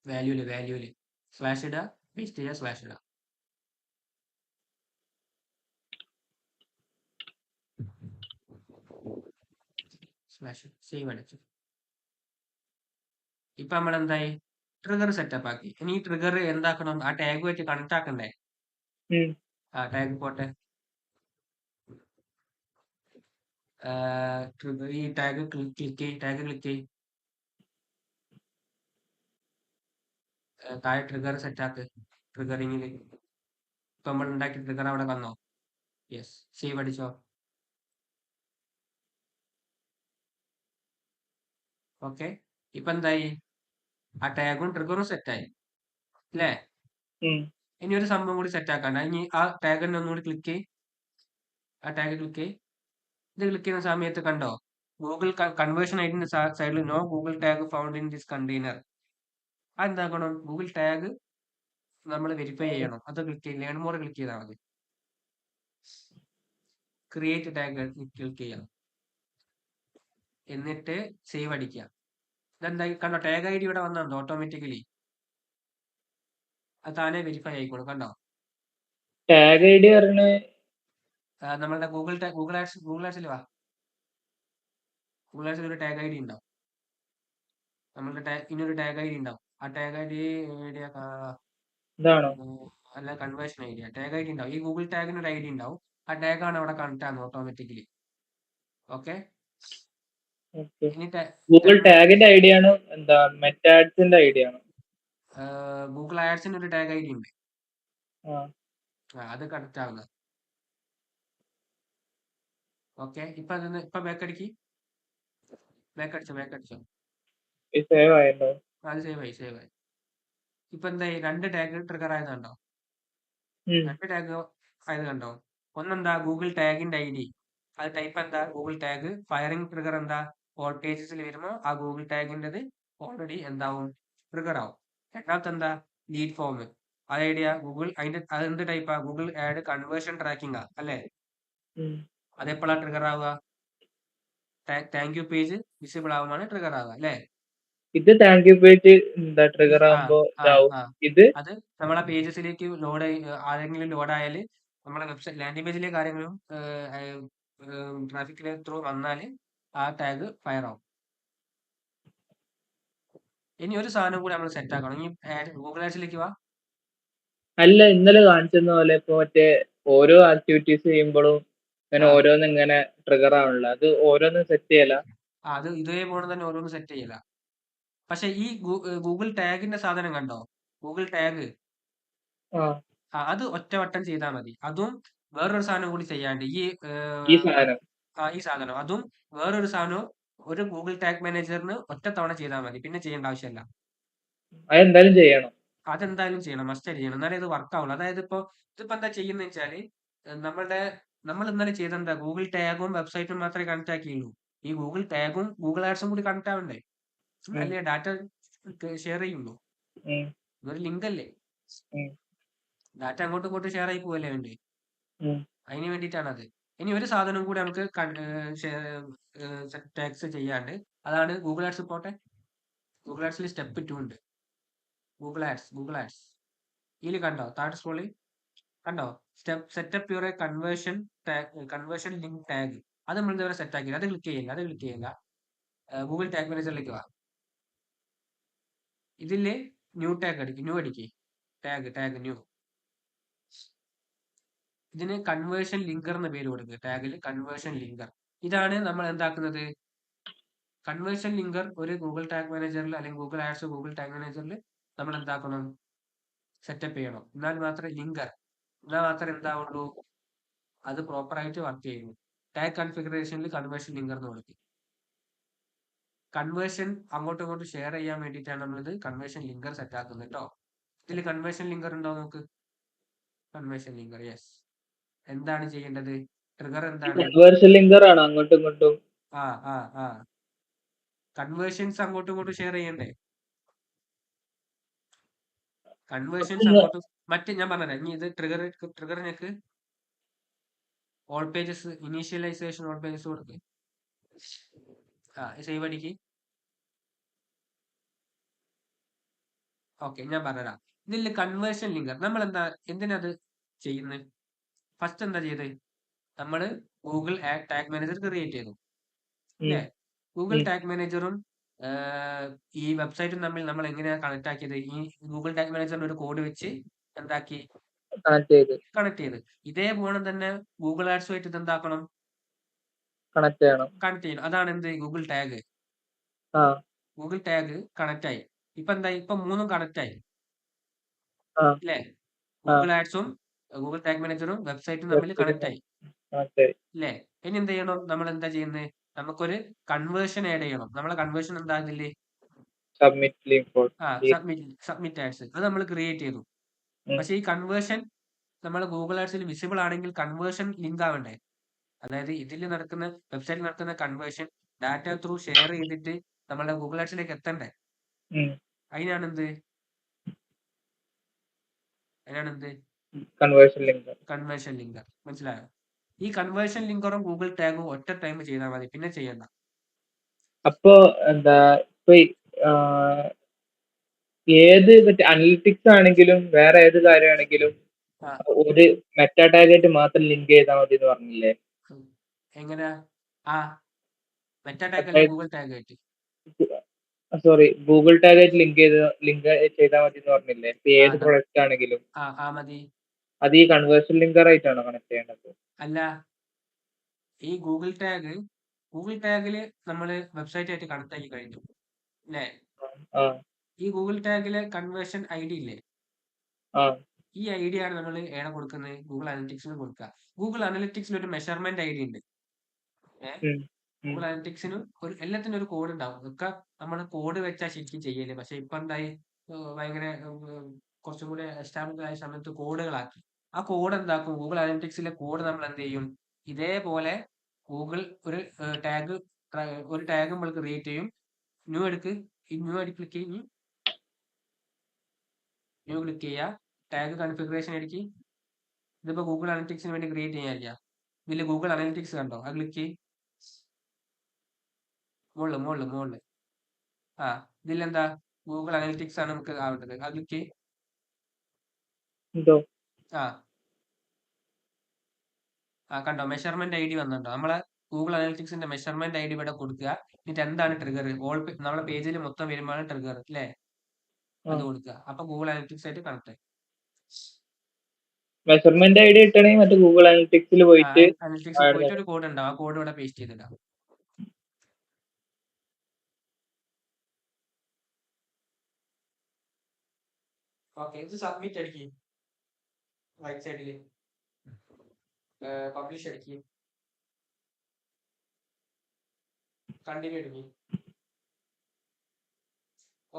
[SPEAKER 1] വാല്യൂല് സ്ലാഷ് ഇടുക, പേസ്റ്റ് ചെയ്യുക, സ്ലാഷ് ഇടുക. സ്ലാഷ് സേവ് അടിച്ചു. ഇപ്പൊ നമ്മൾ എന്തായി, ട്രിഗർ സെറ്റപ്പ് ആക്കി. ഇനി ഈ ട്രിഗർ എന്താക്കണം, ആ ടാഗ് വെച്ച് കണക്ട് ആക്കണ്ടേ? ആ ടാഗ് പോട്ടെ. ഈ ടാഗ് ക്ലിക്ക് ചെയ്യും. താഴെ ട്രിഗർ സെറ്റ് ആക്ക്. ട്രിഗറിങ്ങിൽ ഇപ്പൊ നമ്മൾ ഉണ്ടാക്കിയ ട്രിഗർ അവിടെ വന്നോ? യെസ്. സേവ് അടിച്ചോ. ഓക്കെ. ഇപ്പൊ എന്തായി, ആ ടാഗും ട്രിഗറും സെറ്റായി അല്ലേ? ഇനി ഒരു സംഭവം കൂടി സെറ്റ് ആക്കാണ്ട്. ഇനി ആ ടാഗ് തന്നെ ഒന്നുകൂടി ക്ലിക്ക് ചെയ്യും. ആ ടാഗ് ക്ലിക്ക് ചെയ്യും. ഇത് ക്ലിക്ക് ചെയ്യുന്ന സമയത്ത് കണ്ടോ, ഗൂഗിൾ കൺവേർഷൻ ഐഡിന്റെ സൈഡിൽ no Google tag found in this container. അതെന്താക്കണം, ഗൂഗിൾ ടാഗ് നമ്മൾ വെരിഫൈ ചെയ്യണം. അത് ക്ലിക്ക് ചെയ്യും, ലേൺ മോർ ക്ലിക്ക് ചെയ്താൽ മതി. ക്രിയേറ്റ് ടാഗ് ക്ലിക്ക് ചെയ്യാം, എന്നിട്ട് സേവ് അടിക്കുക. ഇതെന്തായി കണ്ടോ, ടാഗ് ഐ ഡി ഇവിടെ വന്നുണ്ടോ ഓട്ടോമാറ്റിക്കലി. അത് താനെ വെരിഫൈ ആയിക്കോളും. കണ്ടോ,
[SPEAKER 2] ടാഗ് ഐ ഡി പറഞ്ഞ
[SPEAKER 1] നമ്മളുടെ ഗൂഗിൾ ആഡ്സിൽ വാ. ഗൂഗിൾ ആഡ്സിൽ ഒരു ടാഗ് ഐ ഡി ഉണ്ടാവും. നമ്മളുടെ ഇനൊരു ടാഗ് ഐ ഡി ഉണ്ടാവും. ആ ടാഗ് ഐ ഡി
[SPEAKER 2] ഇതാണോ?
[SPEAKER 1] അല്ല, conversion idea. Tag I D ഉണ്ടാവും. ഈ ഗൂഗിൾ ടാഗിന് ഒരു ഐ ഡി ഉണ്ടാവും. ആ ടാഗ് ആണ് അവിടെ കണക്ട് ആകുന്നത് ഓട്ടോമാറ്റിക്കലി. ഓക്കെ. ഇനി
[SPEAKER 2] ഗൂഗിൾ ടാഗിന്റെ ഐഡിയ ആണ് എന്താ, മെറ്റാഡ്സിന്റെ ഐഡിയ ആണ്?
[SPEAKER 1] ഗൂഗിൾ ആഡ്സിന് ഒരു ടാഗ് ഐ ഡി ഉണ്ട്, അത് കണക്ട് ആവുന്നത്. ഓക്കെ. ഇപ്പൊ ബാക്ക് അടിച്ചോ.
[SPEAKER 2] സേവ് ആയല്ലോ.
[SPEAKER 1] അത് സേവ് ആയി. ഇപ്പൊ എന്തായി, രണ്ട് ടാഗ് ട്രിഗർ ആയതുണ്ടോ? രണ്ട് ടാഗ് ആയത് കണ്ടോ? ഒന്നെന്താ, ഗൂഗിൾ ടാഗിന്റെ ഐ ഡി. അത് ടൈപ്പ് എന്താ, ഗൂഗിൾ ടാഗ്. ഫയറിംഗ് ട്രിഗർ എന്താ, ഓൾ പേജസിൽ വരുമ്പോൾ ആ ഗൂഗിൾ ടാഗിൻ്റെത് ഓൾറെഡി എന്താവും, ട്രിഗർ ആവും. രണ്ടാമത്തെ എന്താ, ലീഡ് ഫോം. അത് ഐഡിയ ഗൂഗിൾ, അതെന്ത് ടൈപ്പാ, ഗൂഗിൾ ആഡ് കൺവേർഷൻ ട്രാക്കിംഗ് അല്ലേ? അതെപ്പോഴാ ട്രിഗർ ആവുക, താങ്ക് യു പേജ് വിസിബിൾ ആവുമ്പോൾ ട്രിഗർ ആവുക അല്ലേ?
[SPEAKER 2] ഇത് താങ്ക് യു പേജ് എന്താ ട്രിഗർ ആകുമ്പോ ഇതാവും. ഇത്
[SPEAKER 1] അത് നമ്മളെ പേജസിലേക്ക് ആരെങ്കിലും ലോഡ് ആയാൽ, നമ്മളെ വെബ്സൈറ്റ് ലാൻഡിംഗ് പേജിലേക്ക് ആരെങ്കിലും ട്രാഫിക്കിലെ ത്രൂ വന്നാൽ ആ ടാഗ് ഫയർ ആവും. ഇനി ഒരു സാധനം കൂടി നമ്മൾ സെറ്റ് ആക്കണം. ഈ ഗൂഗിൾ ആഡ്സിലേക്ക് വാ.
[SPEAKER 2] അല്ല, ഇന്നലെ കാണിച്ചെന്ന പോലെ ഇപ്പൊ മറ്റേ ഓരോ ആക്ടിവിറ്റീസ് ചെയ്യുമ്പോഴും ഇങ്ങനെ ഓരോന്ന് ഇങ്ങനെ ട്രിഗർ ആവണില്ല. അത് ഓരോന്നും സെറ്റ് ചെയ്യല.
[SPEAKER 1] അത് ഇതേപോലെ തന്നെ ഓരോന്ന് സെറ്റ് ചെയ്യല. പക്ഷെ ഈ ഗൂഗിൾ ടാഗിന്റെ സാധനം കണ്ടോ, ഗൂഗിൾ ടാഗ്, അത് ഒറ്റവട്ടം ചെയ്താൽ മതി. അതും വേറൊരു സാധനം കൂടി ചെയ്യാണ്ട്, ഈ സാധനം അതും വേറൊരു സാധനവും ഒരു ഗൂഗിൾ ടാഗ് മാനേജറിന് ഒറ്റ തവണ ചെയ്താൽ മതി, പിന്നെ ചെയ്യേണ്ട ആവശ്യമില്ല.
[SPEAKER 2] അതെന്തായാലും ചെയ്യണം.
[SPEAKER 1] അതെന്തായാലും ചെയ്യണം, മസ്റ്റ് ചെയ്യണം, എന്നാലേ ഇത് വർക്ക് ആവുള്ളൂ. അതായത് ഇതിപ്പോ എന്താ ചെയ്യുന്നത് വെച്ചാല്, നമ്മൾ ഇന്നലെ ചെയ്തെന്താ, ഗൂഗിൾ ടാഗും വെബ്സൈറ്റും മാത്രമേ കണക്ട് ആക്കിയുള്ളൂ. ഈ ഗൂഗിൾ ടാഗും ഗൂഗിൾ ആഡ്സും കൂടി കണക്ട് ആവണ്ടേ? അല്ലേ ഡാറ്റ ഷെയർ ചെയ്യുള്ളൂ. ഇതൊരു ലിങ്ക് അല്ലേ, ഡാറ്റ അങ്ങോട്ടും ഇങ്ങോട്ടും ഷെയർ ആയി പോവല്ലേ വേണ്ടേ? അതിന് വേണ്ടിയിട്ടാണ് അത്. ഇനി ഒരു സാധനം കൂടി നമുക്ക് ടാഗ്സ് ചെയ്യാണ്ട്, അതാണ് ഗൂഗിൾ ആഡ്സ്. പോട്ടെ, ഗൂഗിൾ ആഡ്സിൽ സ്റ്റെപ്പ് 2 ഉണ്ട്. ഗൂഗിൾ ആഡ്സ് ഇതിൽ കണ്ടോ, താഴെ സ്ക്രോൾ കണ്ടോ? Setup your conversion link tag. അത് നമ്മൾ ഇതുവരെ സെറ്റ് ആക്കി. അത് ക്ലിക്ക് ചെയ്യില്ല. ഗൂഗിൾ ടാഗ് മാനേജറിലേക്ക് വാ. ഇതില് ന്യൂ അടിക്ക്. Tag new. ഇതിന് കൺവേർഷൻ ലിങ്കർ എന്ന് പേര് കൊടുക്കുക. ടാഗിൽ കൺവേർഷൻ ലിങ്കർ. ഇതാണ് നമ്മൾ എന്താക്കുന്നത്? കൺവേർഷൻ ലിങ്കർ ഒരു ഗൂഗിൾ ടാഗ് മാനേജറിൽ അല്ലെങ്കിൽ ഗൂഗിൾ ആഡ്സ് ഗൂഗിൾ ടാഗ് മാനേജറിൽ നമ്മൾ എന്താക്കണം? സെറ്റപ്പ് ചെയ്യണം. എന്നാൽ മാത്രമേ എന്നാൽ മാത്രമേ എന്താവുള്ളൂ? അത് പ്രോപ്പർ ആയിട്ട് വർക്ക് ചെയ്യുന്നു. ടാഗ് കൺഫിഗറേഷനിൽ കൺവേർഷൻ ലിങ്കർ എന്ന് കൊടുക്കും. കൺവേർഷൻ അങ്ങോട്ടും ഇങ്ങോട്ടും ഷെയർ ചെയ്യാൻ വേണ്ടിയിട്ടാണ് നമ്മളിത് കൺവേർഷൻ ലിങ്കർ സെറ്റ് ആക്കുന്നത് കേട്ടോ. ഇതിൽ കൺവേർഷൻ ലിങ്കർ ഉണ്ടോ നോക്ക്. Conversion linker, yes. എന്താണ് ചെയ്യേണ്ടത്? ട്രിഗർ എന്താണ്?
[SPEAKER 2] കൺവേർഷൻ ലിങ്കർ ആണ് അങ്ങോട്ടും ഇങ്ങോട്ടും.
[SPEAKER 1] കൺവേർഷൻസ് അങ്ങോട്ടും ഇങ്ങോട്ടും ഷെയർ ചെയ്യണ്ടേ? കൺവേർഷൻസ്
[SPEAKER 2] അപ്പൊ
[SPEAKER 1] അങ്ങോട്ടും മറ്റേ ഞാൻ പറഞ്ഞുതരാം. ഇനി ഇത് ട്രിഗറിനൊക്കെ all pages initialization all pages കൊടുക്ക്. സേവ് അടിക്ക്. ഓക്കെ, ഞാൻ പറഞ്ഞുതരാം. ഇതിൽ കൺവേർഷൻ ലിങ്കർ നമ്മൾ എന്തിനത് ചെയ്യുന്നത്? ഫസ്റ്റ് എന്താ ചെയ്തത്? നമ്മൾ ഗൂഗിൾ ടാഗ് മാനേജർ ക്രിയേറ്റ് ചെയ്തു അല്ലേ? ഗൂഗിൾ ടാഗ് മാനേജറും ഈ വെബ്സൈറ്റും തമ്മിൽ നമ്മൾ എങ്ങനെയാണ് കണക്ട് ആക്കിയത്? ഈ ഗൂഗിൾ ടാഗ് മാനേജറിന്റെ ഒരു കോഡ് വെച്ച് എന്താക്കി കണക്ട് ചെയ്ത്. ഇതേപോലെ തന്നെ ഗൂഗിൾ ആഡ്സുമായിട്ട് ഇത് എന്താക്കണം?
[SPEAKER 2] കണക്ട്
[SPEAKER 1] ചെയ്യണം. അതാണ് എന്ത്? Google tag. Google tag connect ആയി. ഇപ്പൊ എന്തായി? ഇപ്പൊ മൂന്നും കണക്ട് ആയി അല്ലേ? ഗൂഗിൾ ആഡ്സും ഗൂഗിൾ ടാഗ് മാനേജറും വെബ്സൈറ്റും തമ്മിൽ കണക്ട് ആയി അല്ലേ? ഇനി എന്ത് ചെയ്യണം? നമ്മൾ എന്താ ചെയ്യുന്നത്? നമുക്കൊരു കൺവേർഷൻ ആഡ് ചെയ്യണം. നമ്മളെ കൺവേർഷൻ എന്താ? ഇതില് സബ്മിറ്റ് ആഡ്സ്. അത് നമ്മൾ ക്രിയേറ്റ് ചെയ്തു. പക്ഷെ ഈ കൺവേർഷൻ നമ്മൾ ഗൂഗിൾ ആഡ്സിൽ വിസിബിൾ ആണെങ്കിൽ കൺവേർഷൻ ലിങ്ക് ആവണ്ടേ? അതായത് ഇതിൽ നടക്കുന്ന വെബ്സൈറ്റിൽ നടക്കുന്ന കൺവേർഷൻ ഡാറ്റ ത്രൂ ഷെയർ ചെയ്തിട്ട് നമ്മളുടെ ഗൂഗിൾ ആഡ്സിലേക്ക് എത്തണ്ടേ? അതിനാണെന്ത്? Conversion linker. മനസ്സിലായോ? ഈ കൺവേർഷൻ ലിങ്കറും ഗൂഗിൾ ടാഗും ഒറ്റ ടൈം ചെയ്താൽ മതി, പിന്നെ ചെയ്യണ്ട.
[SPEAKER 2] അപ്പോ എന്താ ഇപ്പൊ ഏത് അനലിറ്റിക്സ് ആണെങ്കിലും വേറെ ഏത് കാര്യമാണെങ്കിലും ഒരു മെറ്റാ ടാഗായിട്ട് മാത്രം ലിങ്ക് ചെയ്താൽ മതി എന്ന് പറഞ്ഞില്ലേ?
[SPEAKER 1] എങ്ങനെയാ? മെറ്റാ ടാഗ് അല്ല, ഗൂഗിൾ ടാഗ് ആയിട്ട്.
[SPEAKER 2] സോറി, ഗൂഗിൾ ടാഗ് ആയിട്ട് ലിങ്ക് ചെയ്താൽ മതി എന്ന് പറഞ്ഞില്ലേ? ഏത് പ്രൊഡക്റ്റ് ആണെങ്കിലും
[SPEAKER 1] മതി.
[SPEAKER 2] അത് ഈ കൺവേർഷൻ ലിങ്കർ ആയിട്ടാണോ കണക്ട് ചെയ്യേണ്ടത്?
[SPEAKER 1] അല്ല, ഈ ഗൂഗിൾ ടാഗില് നമ്മള് വെബ്സൈറ്റ് ആയിട്ട് കണക്ട് ആക്കി കഴിഞ്ഞു അല്ലേ? ഈ ഗൂഗിൾ ടാഗിലെ കൺവേർഷൻ ഐഡി ഇല്ലേ? ഈ ഐഡി ആണ് നമ്മൾ ഏടെ കൊടുക്കുന്നത്? ഗൂഗിൾ അനലിറ്റിക്സിന് കൊടുക്കുക. ഗൂഗിൾ അനലിറ്റിക്സിൽ ഒരു മെഷർമെന്റ് ഐഡി ഉണ്ട്. ഗൂഗിൾ അനലിറ്റിക്സിന് എല്ലാത്തിനും ഒരു കോഡ് ഉണ്ടാവും. ഒക്കെ നമ്മൾ കോഡ് വെച്ചാ ശരിക്കും ചെയ്യല്. പക്ഷെ ഇപ്പൊ എന്തായി? ഭയങ്കര കുറച്ചും കൂടെ എസ്റ്റാബ്ലിഷ് ആയ സമയത്ത് കോഡുകളാക്കി. ആ കോഡ് എന്താക്കും? ഗൂഗിൾ അനലിറ്റിക്സിലെ കോഡ് നമ്മൾ എന്ത് ചെയ്യും? ഇതേപോലെ ഗൂഗിൾ ഒരു ടാഗ് നമ്മൾ ക്രിയേറ്റ് ചെയ്യും. ന്യൂ എടുക്ക്. ഈ ന്യൂ ക്ലിക്ക് ചെയ്യും. ന്യൂ ക്ലിക്ക് ചെയ്യുക. ടാഗ് കൺഫിഗറേഷൻ അടിക്ക്. ഇതിപ്പോ ഗൂഗിൾ അനലിറ്റിക്സിന് വേണ്ടി ക്രിയേറ്റ് ചെയ്യാനില്ല. ഇതിൽ ഗൂഗിൾ അനലിറ്റിക്സ് കണ്ടോ? അത് ക്ലിക്ക് ചെയ്യും. മുകളില് ഇതിലെന്താ? ഗൂഗിൾ അനലിറ്റിക്സ് ആണ് നമുക്ക് ആവേണ്ടത്. അത് ക്ലിക്ക് ചെയ്യും. കണ്ടോ? മെഷർമെന്റ് ഐഡി വന്നിട്ടുണ്ടോ? നമ്മളെ ഗൂഗിൾ അനലിറ്റിക്സിന്റെ മെഷർമെന്റ് ഐഡി ഇവിടെ കൊടുക്കുക. എന്നിട്ട് എന്താണ് ട്രിഗർ? നമ്മളെ പേജിൽ മൊത്തം വരുമ്പോഴാണ് ട്രിഗർ അല്ലേ? അത് കൊടുക്കുക. അപ്പൊ ഗൂഗിൾ അനലിറ്റിക്സ് ആയിട്ട് കണക്ട് ആയി.
[SPEAKER 2] മെഷർമെന്റ് ഐഡി കിട്ടണമെങ്കിൽ മറ്റേ ഗൂഗിൾ അനലിറ്റിക്സിൽ പോയിട്ട്
[SPEAKER 1] ഒരു കോഡ് ഉണ്ടാവും. ആ കോഡ് ഇവിടെ പേസ്റ്റ് ചെയ്തിടാം. ഓക്കെ, ഇത് സബ്മിറ്റ് അടിക്ക്. റൈറ്റ് സൈഡില് പബ്ലിഷ് അടിക്ക്. കണ്ടിന്യൂ അടിക്ക്.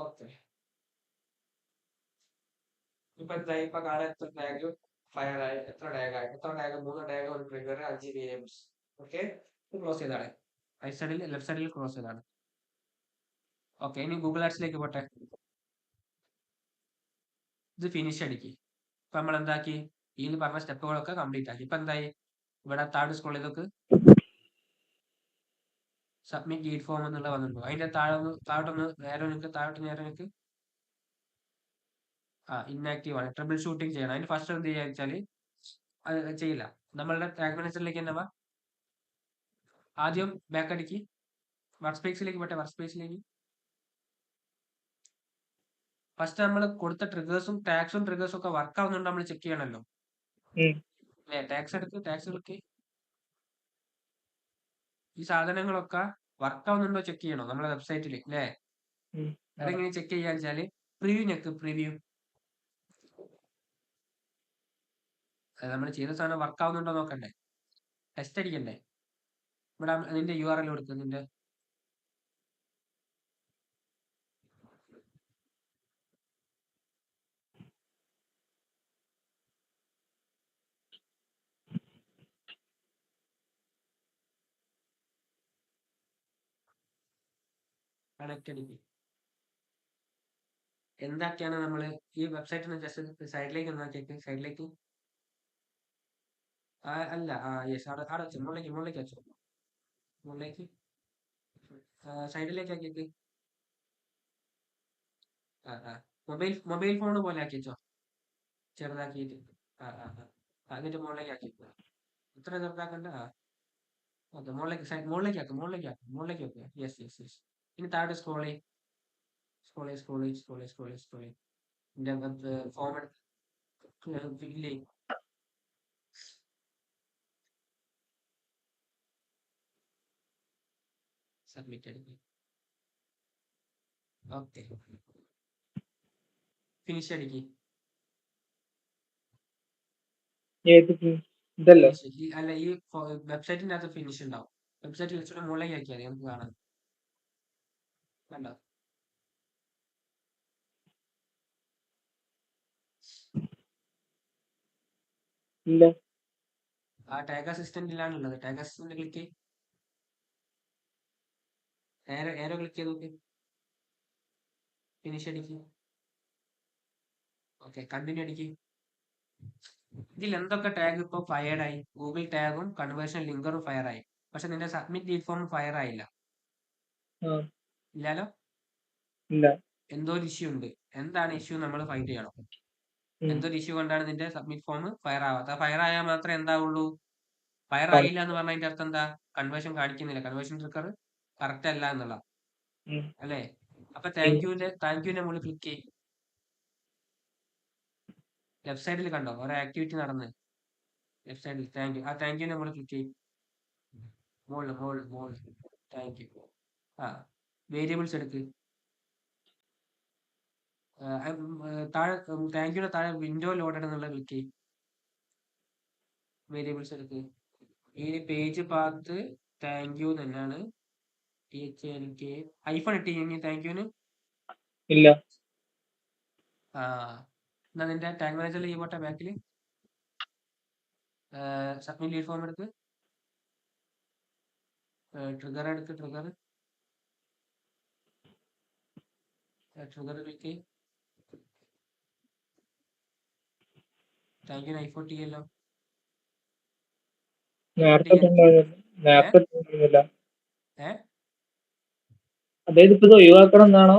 [SPEAKER 1] ഓക്കെ, ഇപ്പൊ എന്തായി? ഇപ്പൊ കാണാൻ എത്ര ടാഗ് ഫയർ ആയി? എത്ര ടാഗ് ആയി? 3 ടാഗ്, ഒരു ട്രിഗർ, 5 വേരിയബിൾസ്. ഓക്കെ, ക്ലോസ് ചെയ്താണ്. റൈറ്റ് സൈഡിൽ ലെഫ്റ്റ് സൈഡിൽ ക്ലോസ് ചെയ്താണ്. ഓക്കെ, ഇനി ഗൂഗിൾ ആഡ്സിലേക്ക് പോട്ടെ. ഇത് ഫിനിഷ് അടിക്ക്. ഇപ്പൊ നമ്മൾ എന്താക്കി? ഈ പറഞ്ഞ സ്റ്റെപ്പുകളൊക്കെ കംപ്ലീറ്റ് ആക്കി. ഇപ്പൊ എന്തായി? ഇവിടെ താഴെ സ്ക്രോൾ ചെയ്തൊക്കെ സബ്മിറ്റ് ലീഡ് ഫോം എന്നുള്ള വന്നിട്ടുണ്ടോ? അതിന്റെ താഴോട്ടൊന്ന് നേരെ നിൽക്ക്. ഇന്നാക്റ്റീവ് ആണ്. ട്രബിൾ ഷൂട്ടിംഗ് ചെയ്യണം. അതിന് ഫസ്റ്റ് എന്ത് ചെയ്യാന്ന് വെച്ചാൽ ചെയ്യില്ല. നമ്മളുടെ ടാഗ് മാനേജറിലേക്ക് തന്നെ വാ. ആദ്യം ബാക്ക് അടിക്ക്, വർക്ക് സ്പേസിലേക്ക് പോട്ടെ. വർക്ക് സ്പേസിലേക്ക് ഫസ്റ്റ് നമ്മൾ കൊടുത്ത ട്രിഗേഴ്സും ടാഗ്സും ട്രിഗേഴ്സും ഒക്കെ വർക്ക് ആവുന്നുണ്ടോ നമ്മൾ ചെക്ക് ചെയ്യണമല്ലോ. ടാഗ്സ് എടുക്ക്, ടാഗ്സ് എടുക്ക്. ഈ സാധനങ്ങളൊക്കെ വർക്ക് ആവുന്നുണ്ടോ ചെക്ക് ചെയ്യണം നമ്മളെ വെബ്സൈറ്റിൽ അല്ലേ. അതെങ്ങനെ ചെക്ക് ചെയ്യാന്ന് വെച്ചാല് പ്രിവ്യൂ ഞെക്ക്. പ്രിവ്യൂ നമ്മൾ ചെയ്ത സാധനം വർക്ക് ആവുന്നുണ്ടോ നോക്കണ്ടേ, ടെസ്റ്റ് അടിക്കണ്ടേ. ഇവിടെ അതിന്റെ URL കൊടുക്കും. നിന്റെ കണക്ട് അടിക്കും. എന്താക്കിയാണ് നമ്മൾ ഈ വെബ്സൈറ്റിന് ജസ്റ്റ് സൈഡിലേക്ക് നോക്കിയേക്ക്. സൈഡിലേക്ക് അല്ല യെസ്, അവിടെ വെച്ചു. മുകളിലേക്ക് വെച്ചു. മുകളിലേക്ക് സൈഡിലേക്ക് ആക്കിയേക്ക്. മൊബൈൽ ഫോൺ പോലെ ആക്കി വെച്ചോ, ചെറുതാക്കിയിട്ട്. എന്നിട്ട് മുകളിലേക്ക് ആക്കി. ഇത്ര ചെറുതാക്കണ്ട. ഓക്കെ, മുകളിലേക്ക് ആക്കും. മുകളിലേക്ക് വെക്കുക. യെസ്. ഇനി താഴെ സ്ക്രോൾ ചെയ്യും. ഫോം ഫില്ല് ചെയ്യും. സബ്മിറ്റ് അടിക്കും. ഓക്കെ, ഫിനിഷ് അടിക്കും.
[SPEAKER 2] ഇതല്ലേ
[SPEAKER 1] അല്ല, ഈ വെബ്സൈറ്റിന്റെ അകത്ത് ഫിനിഷ് ഉണ്ടാവും. വെബ്സൈറ്റിൽ വെച്ചിട്ട് മുകളിലേക്ക് ആക്കിയാൽ നമുക്ക് കാണാം. കണ്ടോ?
[SPEAKER 2] ഇല്ല.
[SPEAKER 1] ആ ടാഗ് അസിസ്റ്റന്റിലാണ് ഉള്ളത്. ടാഗ് അസിസ്റ്റന്റ് ക്ലിക്ക് ചെയ്യും. ഏരോ ക്ലിക്ക് ചെയ്ത് നോക്കി. ഫിനിഷ് അടിക്കും. ഓക്കെ, കണ്ടിന്യൂ അടിക്കും. ഇതിൽ എന്തൊക്കെ ടാഗ് ഇപ്പൊ ഫയർഡ് ആയി? ഗൂഗിൾ ടാഗും കൺവേർഷൻ ലിങ്കറും ഫയർ ആയി. പക്ഷെ നിന്റെ സബ്മിറ്റ് ഡീഡ് ഫോം ഫയർ ആയില്ല. ഇല്ലാലോ?
[SPEAKER 2] ഇല്ല.
[SPEAKER 1] എന്തോ ഒരു ഇഷ്യൂ ഉണ്ട്. എന്താണ് ഇഷ്യൂ നമ്മൾ ഫൈൻഡ് ചെയ്യണം. എന്തൊരു ഇഷ്യൂ കൊണ്ടാണ് നിന്റെ സബ്മിറ്റ് ഫോം ഫയർ ആവാത്ത? ഫയർ ആയാൽ മാത്രമേ എന്താവുള്ളൂ. ഫയർ ആയില്ല എന്ന് പറഞ്ഞതിന്റെ അർത്ഥം എന്താ? കൺവേർഷൻ കാണിക്കുന്നില്ല. കൺവേർഷൻ ട്രിഗർ കറക്റ്റ് അല്ല എന്നുള്ള അല്ലേ. അപ്പൊ താങ്ക്യൂന്റെ മുകളിൽ ക്ലിക്ക് ചെയ്യും. ലെഫ്റ്റ് സൈഡിൽ കണ്ടോ ഓരോ ആക്ടിവിറ്റി നടന്ന്? ലെഫ്റ്റ് സൈഡിൽ താങ്ക്യൂന്റെ മുകളിൽ ക്ലിക്ക് ചെയ്യും. മോളിൽ താങ്ക് യു. വേരിയബിൾസ് എടുക്ക്. താഴെ താങ്ക്യൂടെ താഴെ വിൻഡോ ലോഡഡ് എന്നുള്ള ക്ലിക്ക് ചെയ്യും. വേരിയബിൾസ് എടുക്ക്. ഈ പേജ് പാത്ത് താങ്ക് യു തന്നെയാണ്. എനിക്ക് ഐഫോൺ ഇട്ടിങ്ങനെ താങ്ക്യൂന്
[SPEAKER 2] ഇല്ല.
[SPEAKER 1] എന്നാ നിന്റെ ടാഗ് മാനേജറിൽ ഈ പോട്ടെ. ബാക്കിൽ സബ്മിറ്റ് ലീഡ് ഫോം എടുക്ക്. ട്രിഗർ എടുക്ക്. ട്രിഗർ ക്ലിക്ക് ചെയ്യും. താങ്ക്യൂന് ഐഫോൺ ഇട്ടിയല്ലോ.
[SPEAKER 2] അതായത് ഇപ്പൊ ഒഴിവാക്കണം എന്നാണോ?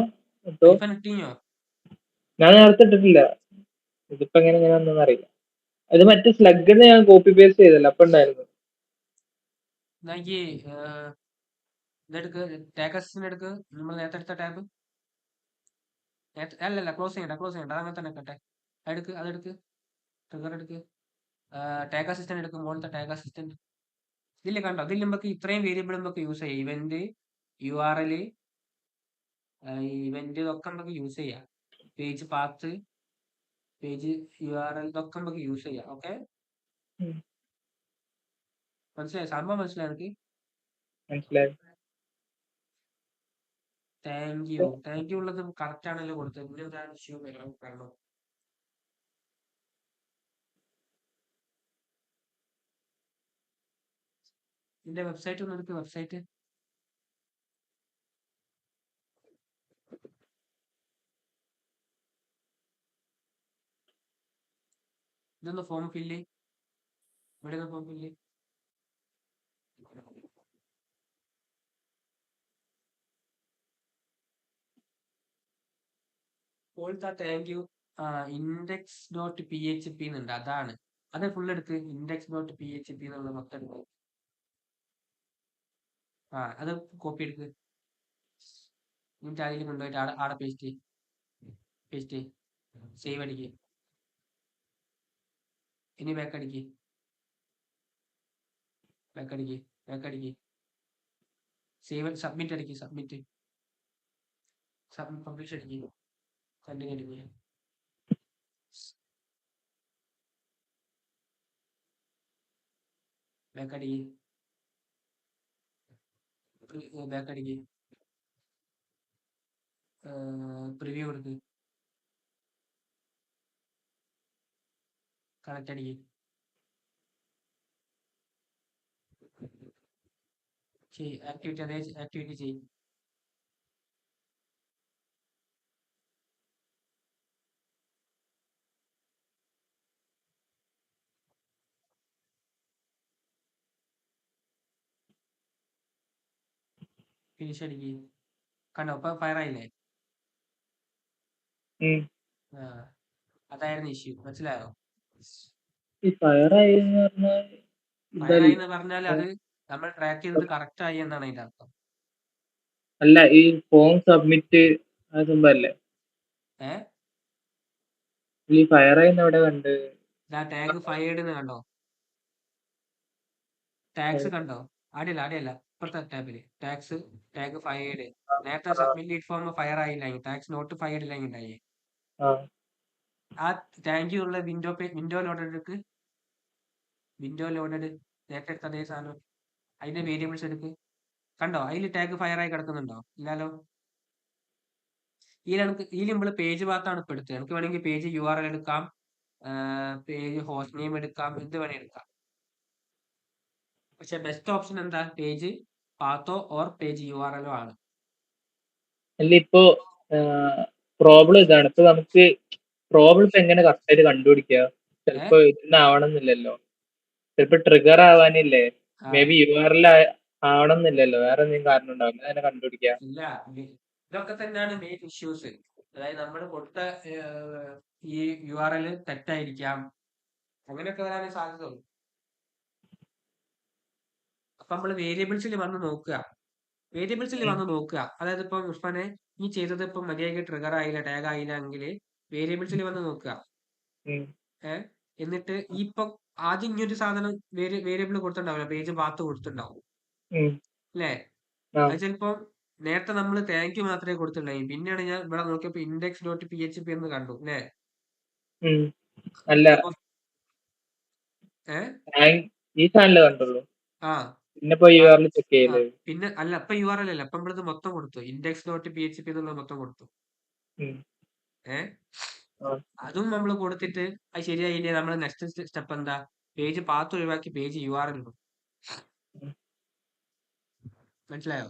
[SPEAKER 1] ഐഫോൺ ഇട്ടിയോ?
[SPEAKER 2] ഞാൻ നേരത്തെ ഇട്ടിട്ടില്ല. ഇതിപ്പോ എങ്ങനെയാണെന്നൊന്നും അറിയില്ല. അത് മറ്റേ സ്ലഗ് ഞാൻ കോപ്പി പേസ്റ്റ് ചെയ്തല്ലോ, അപ്പൊ ഉണ്ടായിരുന്നു.
[SPEAKER 1] ഇതെടുക്ക്. ടാഗ് അസിസ്റ്റന്റ് എടുക്ക്. നമ്മൾ നേരത്തെ എടുത്ത ടാബ്. അല്ലല്ല, ക്ലോസ് ചെയ്യണ്ട. അതങ്ങനെ തന്നെ കട്ടെ. അതെടുക്ക്. ട്രിഗർ എടുക്ക്. ടാഗ് അസിസ്റ്റന്റ് എടുക്കും. മുകളിലത്തെ ടാഗ് അസിസ്റ്റന്റ് ഇതിൽ കണ്ടോ? ഇതിൽ നമുക്ക് ഇത്രയും വേരിയബിൾ നമുക്ക് യൂസ് ചെയ്യാം. ഇവന്റ്, URL, ഇവന്റ് ഇതൊക്കെ നമുക്ക് യൂസ് ചെയ്യാം. പേജ് പാത്ത്, പേജ് URL ഇതൊക്കെ നമുക്ക് യൂസ് ചെയ്യാം. ഓക്കെ, മനസ്സിലായി? സംഭവം മനസ്സിലായി എനിക്ക്?
[SPEAKER 2] മനസ്സിലായി.
[SPEAKER 1] താങ്ക് യു ഉള്ളത് കറക്റ്റ് ആണല്ലോ കൊടുത്തത്. പിന്നെ എന്താണ് ഇഷ്യൂ കാരണം? നിന്റെ വെബ്സൈറ്റ് ഒന്ന് എടുക്ക്. വെബ്സൈറ്റ് ഇതൊന്ന് ഫോം ഫില്ല്. ഇവിടെ നിന്ന് form fill. Thank you index.php എന്നുണ്ട്. അതാണ് അത് ഫുൾ എടുക്ക് index.php എന്നുള്ള മൊത്തം എടുക്ക്. അത് കോപ്പി എടുക്ക്. എന്നിട്ട് അതിൽ കൊണ്ടുപോയിട്ട് ആടെ പേസ്റ്റ് സേവ് അടിക്ക്. ഇനി ബാക്ക് അടിക്ക്. സേവ് സബ്മിറ്റ് അടിക്ക്. സബ്മിറ്റ് പബ്ലിഷ് അടിക്ക്. കണ്ടിന്യൂ അടിക്ക്. ബാക്ക് അടിക്ക്. പ്രിവ്യൂ കൊടുക്ക്. കണക്ട് അടിക്ക്. ആക്ടിവിറ്റി അതേ ആക്ടിവിറ്റി ചെയ്യും. ഫിനിഷ് അടിക്ക്. കണ്ടോ ഇപ്പൊ ഫയർ ആയില്ലേ? അതായിരുന്നു ഇഷ്യൂ. മനസ്സിലായോ?
[SPEAKER 2] ഈ ഫയർ ആയി എന്ന് പറഞ്ഞാൽ
[SPEAKER 1] ഫയർ ആയി എന്ന് പറഞ്ഞാൽ അത് നമ്മൾ ട്രാക്ക് ചെയ്തത് കറക്റ്റ് ആയി എന്നാണ് അതിന്റെ അർത്ഥം.
[SPEAKER 2] അല്ല, ഈ ഫോം സബ്മിറ്റ് ആ സംഭവല്ലേ? ഈ ഫയർ ആയി എവിടെ കണ്ട്?
[SPEAKER 1] ടാഗ് ഫയർഡ് കണ്ടോ? ടാക്സ് കണ്ടോ? ആടെയല്ല ഇപ്പുറത്തെ ടാബില് ടാഗ് ഫയർഡ്. നേരത്തെ സബ്മിറ്റ് ഫോം ഫയർ ആയില്ലെങ്കിൽ ടാക്സ് നോട്ട് ഫയർഡ് ഇല്ലെങ്കിൽ ഉണ്ടായി. ആ താങ്ക് യു ഉള്ള വിൻഡോ ലോഡഡ് എടുക്ക്. വിൻഡോ ലോഡഡ് നേരത്തെ എടുത്ത അതേ സാധനം അതിന്റെ വേരിയബിൾസ് എടുക്ക്. കണ്ടോ അതിൽ ടാഗ് ഫയർ ആയി കിടക്കുന്നുണ്ടോ? ഇല്ലല്ലോ. ഈ നമ്മൾ പേജ് ഭാഗത്താണ് ഇപ്പൊ എടുത്തത്. എനിക്ക് വേണമെങ്കിൽ പേജ് URL എടുക്കാം, പേജ് ഹോസ്റ്റ് നെയിം എടുക്കാം, എന്ത് വേണേ എടുക്കാം. പക്ഷെ ബെസ്റ്റ് ഓപ്ഷൻ എന്താ? പേജ് പാത്തോ ഓർ പേജ് URL ആണ്.
[SPEAKER 2] അല്ല, ഇപ്പോ പ്രോബ്ലം ഇതാണ്. ഇപ്പൊ നമുക്ക് പ്രോബ്ലം ഇപ്പൊ എങ്ങനെ കറക്റ്റായിട്ട് കണ്ടുപിടിക്കുക? ചിലപ്പോ ഇന്നാവണമെന്നില്ലല്ലോ. ചിലപ്പോ ട്രിഗർ ആവാനില്ലേ? മേ ബി URL ആവണമെന്നില്ലല്ലോ. വേറെ എന്തെങ്കിലും കാരണം ഉണ്ടാവും. അങ്ങനെ കണ്ടുപിടിക്കുക.
[SPEAKER 1] ഇല്ല, ഇതൊക്കെ തന്നെയാണ് മെയിൻ ഇഷ്യൂസ്. അതായത് നമ്മൾ കൊടുത്ത ഈ URL തെറ്റായിരിക്കാം. അങ്ങനെയൊക്കെ വരാനേ സാധ്യതയുള്ളൂ. അപ്പൊ നമ്മൾ വേരിയബിൾസിൽ വന്ന് നോക്കുക. അതായത് ഇപ്പൊ ഉസ്മാനെ ഈ ചെയ്തത് ഇപ്പൊ മര്യാദയ്ക്ക് ട്രിഗർ ആയില്ല, ടാഗ് ആയില്ല എങ്കിൽ വേരിയബിൾസിൽ വന്ന് നോക്കുക. എന്നിട്ട് ഇപ്പൊ ആദ്യം ഇങ്ങനൊരു സാധനം വേരിയബിൾ കൊടുത്തിട്ടുണ്ടാവില്ല, പേജ് പാത്ത് കൊടുത്തിട്ടുണ്ടാവും അല്ലേ? അത് ചിലപ്പോ നേരത്തെ നമ്മൾ താങ്ക് യു മാത്രമേ കൊടുത്തിട്ടുണ്ടായി. പിന്നെയാണ് ഞാൻ ഇവിടെ നോക്കിയപ്പോ index.php എന്ന് കണ്ടു അല്ലേ?
[SPEAKER 2] അല്ല, ഈ ചാനൽ കണ്ടുള്ളൂ. പിന്നെ ചെക്ക് ചെയ്യല്ലേ?
[SPEAKER 1] പിന്നെ അല്ല, ഇപ്പൊ URL അല്ല, ഇപ്പൊ നമ്മളിത് മൊത്തം കൊടുത്തു. index.php എന്നുള്ള മൊത്തം കൊടുത്തു. അതും നമ്മൾ കൊടുത്തിട്ട് അത് ശരിയായില്ലേ? നമ്മൾ നെക്സ്റ്റ് സ്റ്റെപ്പ് എന്താ? പേജ് പാത്ത് ഒഴിവാക്കി പേജ് URL ഇടും. മനസ്സിലായോ?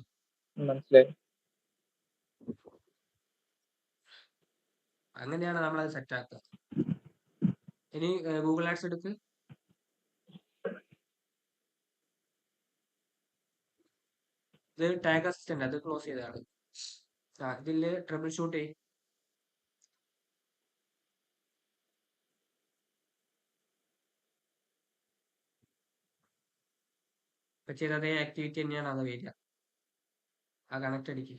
[SPEAKER 2] മനസ്സിലായി.
[SPEAKER 1] അങ്ങനെയാണ് നമ്മളത് സെറ്റ് ആക്കുക. ഇനി ഗൂഗിൾ ആഡ്സ് എടുക്ക്. ഇത് ടാഗ് അസിസ്റ്റന്റ്, അത് ക്ലോസ് ചെയ്തതാണ്. ഇതില് ട്രബിൾ ഷൂട്ട് ചെയ്യും. ഇപ്പൊ ചെയ്ത അതേ ആക്ടിവിറ്റി തന്നെയാണ് അത് വരിക. ആ കണക്ട് അടിക്ക്.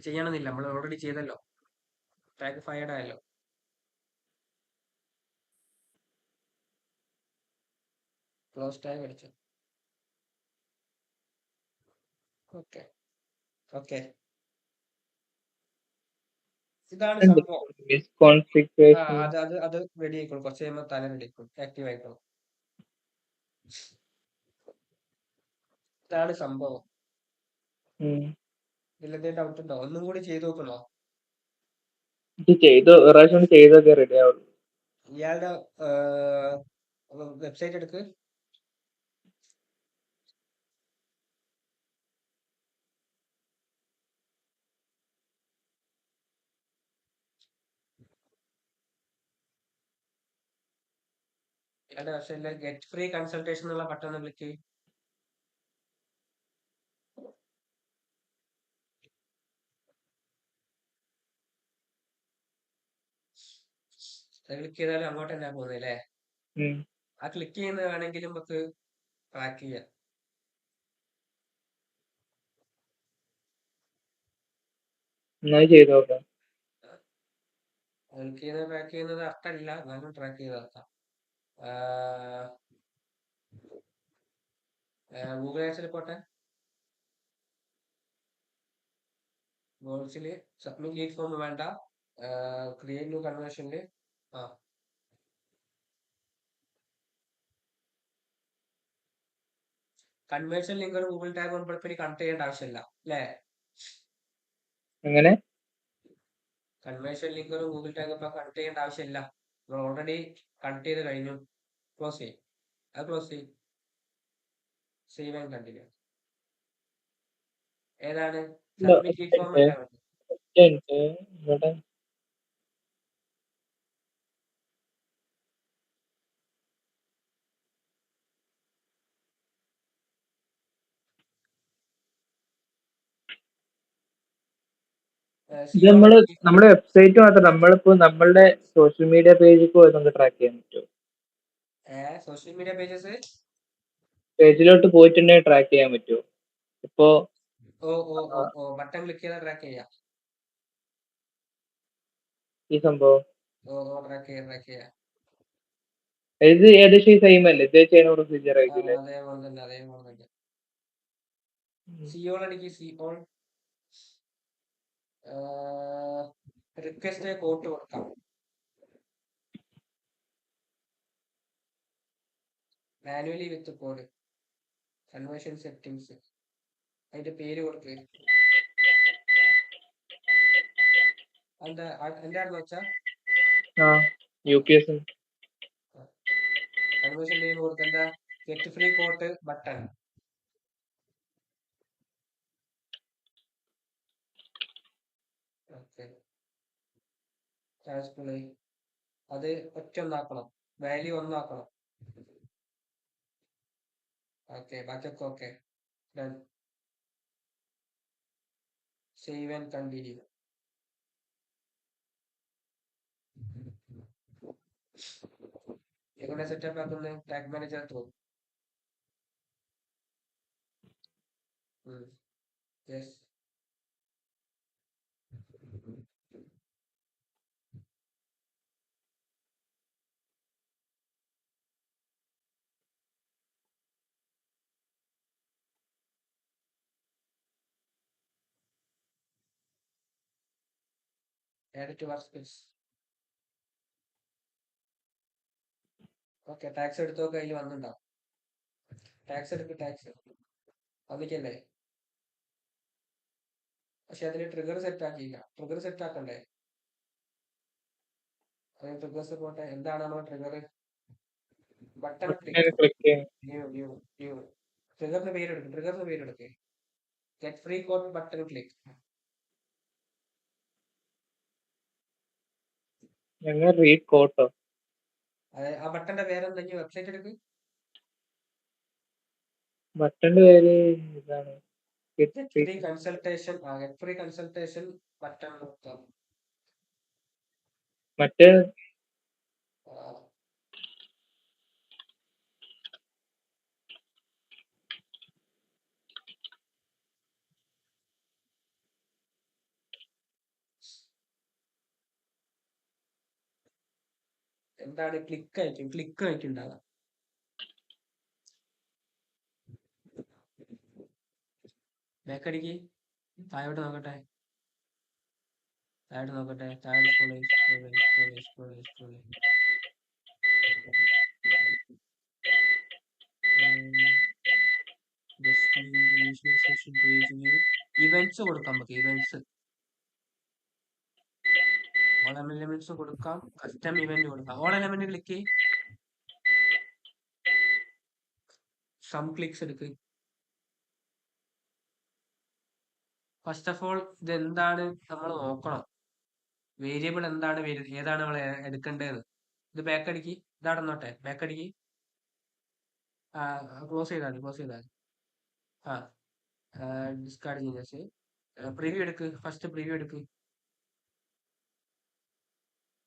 [SPEAKER 1] ചെയ്യണമെന്നില്ല, നമ്മൾ ഓൾറെഡി ചെയ്തല്ലോ. ടാഗ് ഫയർഡ് ആയല്ലോ. ക്ലോസ് ടാഗ് അടിച്ചു. ഓക്കെ ഇതാണ് സംഭവം. അത് റെഡി ആയിക്കോളും. കുറച്ച് കഴിയുമ്പോൾ തന്നെ റെഡി ആയിക്കോളും, ആക്റ്റീവ് ആയിക്കോളും. ഇതാണ് സംഭവം. ഇതിലെന്തെങ്കിലും ഡൗട്ട് ഉണ്ടോ? ഒന്നും കൂടി ചെയ്ത് നോക്കണോ?
[SPEAKER 2] ചെയ്തൊക്കെ റെഡി ആവുള്ളൂ.
[SPEAKER 1] ഇയാളുടെ വെബ്സൈറ്റ് എടുക്ക്. ഇയാളുടെ വെബ്സൈറ്റിലെ ഗെറ്റ് ഫ്രീ കൺസൾട്ടേഷൻ എന്നുള്ള ബട്ടൺ ഒന്ന് ക്ലിക്ക് ചെയ്യും. ക്ലിക്ക് ചെയ്താലും അങ്ങോട്ട് തന്നെ പോകുന്നത് അല്ലേ?
[SPEAKER 2] ഉം.
[SPEAKER 1] ആ ക്ലിക്ക് ചെയ്യുന്നത് വേണമെങ്കിലും നമുക്ക് ട്രാക്ക് ചെയ്യാം.
[SPEAKER 2] എന്നാ ചെയ്ത് നോക്കാം.
[SPEAKER 1] ക്ലിക്ക് ചെയ്യുന്നത് ട്രാക്ക് ചെയ്യുന്നത് അർത്ഥമില്ല, എന്നാലും ട്രാക്ക് ചെയ്ത് നോക്കാം. ഗൂഗിൾ ആഡ്സിൽ പോട്ടെ. ഗോൾസിൽ സബ്മിറ്റ് ലീഡ് ഫോം വേണ്ട, ക്രിയേറ്റ് ന്യൂ കൺവേർഷനിൽ കൺവേർഷൻ ലിങ്ക് ഒരു ഗൂഗിൾ ടാഗ് നമ്മളിപ്പോൾ കണക്ട് ചെയ്യേണ്ട ആവശ്യമില്ല അല്ലേ?
[SPEAKER 2] എങ്ങനെ?
[SPEAKER 1] കൺവേർഷൻ ലിങ്ക് ഒരു ഗൂഗിൾ ടാഗ് ഇപ്പൊ കണക്ട് ചെയ്യേണ്ട ആവശ്യമില്ല, നമ്മൾ ഓൾറെഡി കണക്ട് ചെയ്ത് കഴിഞ്ഞു. ക്ലോസ് ചെയ്യും, അത് ക്ലോസ് ചെയ്യും. Save and continue. ഏതാണ്? സബ്മിറ്റ് ലീഡ് ഫോം അല്ല വേണ്ടത്.
[SPEAKER 2] ഇവിടെ ഇത് നമ്മുടെ വെബ്സൈറ്റ് മാത്രം, നമ്മളിപ്പോ നമ്മളുടെ സോഷ്യൽ മീഡിയ പേജിൽ പോയി നമുക്ക് ട്രാക്ക് ചെയ്യാൻ പറ്റുമോ?
[SPEAKER 1] സോഷ്യൽ മീഡിയ
[SPEAKER 2] പേജിലോട്ട് പോയിട്ടുണ്ടെങ്കിൽ ട്രാക്ക് ചെയ്യാൻ പറ്റുമോ? ഇപ്പോ
[SPEAKER 1] ബട്ടൺ ക്ലിക്ക് ചെയ്താൽ ട്രാക്ക് ചെയ്യാം.
[SPEAKER 2] ഈ സംഭവം
[SPEAKER 1] ട്രാക്ക് ചെയ്യാം.
[SPEAKER 2] ഇത് ഏകദേശം സെയിം അല്ലേ? ഇത് ചെയ്യുന്ന പ്രൊസീജിയർ ആയിരിക്കും.
[SPEAKER 1] അതേപോലെ തന്നെ. സിയോൾ അടിക്ക്, സിയോൾ റിക്വസ്റ്റ് കോട്ട് കൊടുക്കാം. Manually with code conversion settings, അതിന്റെ പേര് കൊടുക്ക്. എന്താണെന്ന് വെച്ചാ
[SPEAKER 2] UPS
[SPEAKER 1] കൺവേർഷൻ നെയിം കൊടുക്ക. എന്താ? Get free quote button. അത് ഒന്നാക്കണം, വാല്യൂ 1 ആക്കണം. ഓക്കെ, ബാക്കിയൊക്കെ okay. Done. Save and continue. എങ്ങനെ സെറ്റപ്പ് ആക്കുന്നത്? Tag manager through. Yes. Add to workspace. Okay, tags എടുത്ത് നോക്കുക, അതിൽ വന്നിട്ടുണ്ടാവും. ടാക്സ് വന്നിക്കല്ലേ? പക്ഷെ അതിന് ട്രിഗർ സെറ്റ് ആക്കിയില്ല. ട്രിഗർ സെറ്റ് ആക്കണ്ടേ? അതിന് ട്രിഗേഴ്സ് പോട്ടെ. എന്താണ് നമ്മുടെ ട്രിഗർ? Button click. ന്യൂ ട്രിഗറിന്റെ പേരെടുക്ക്. Get free code button click.
[SPEAKER 2] Read കോട്ടോ?
[SPEAKER 1] ആ ബട്ടന്റെ പേരെന്തെങ്കിലും വെബ്സൈറ്റ് എടുക്ക്.
[SPEAKER 2] ബട്ടന്റെ പേര് ഇതാണ്,
[SPEAKER 1] ഗെറ്റ് ഫ്രീ കൺസൾട്ടേഷൻ ബട്ടൺ നോക്കാം.
[SPEAKER 2] മറ്റേ
[SPEAKER 1] എന്താണ്? ക്ലിക്ക് ആയിട്ടുണ്ടാകാം. ബാക്കടിക്ക്, താഴോട്ട് നോക്കട്ടെ. താഴോട്ട് സ്ക്രോൾ. ഇനീഷ്യലൈസേഷൻ പേജിന് ഇവന്റ്സ് കൊടുക്കാം. നമുക്ക് ഇവന്റ്സ് ഓൾ എലമെന്റ്സ് കൊടുക്കാം. കസ്റ്റം ഇവന്റ് കൊടുക്കാം. All element click, some clicks എടുക്ക്. ഫസ്റ്റ് ഓഫ് ഓൾ ഇത് എന്താണ് നമ്മൾ നോക്കണം. വേരിയബിൾ എന്താണ്, ഏതാണ് നമ്മൾ എടുക്കേണ്ടത്. ഇത് ബാക്കടിക്ക്, ഇതാടന്നോട്ടെ. ബാക്കടിക്ക്, ക്ലോസ് ചെയ്താൽ ഡിസ്കാർഡ് ചെയ്തേച്ച് പ്രിവ്യൂ എടുക്ക്. ഫസ്റ്റ് പ്രിവ്യൂ എടുക്ക്.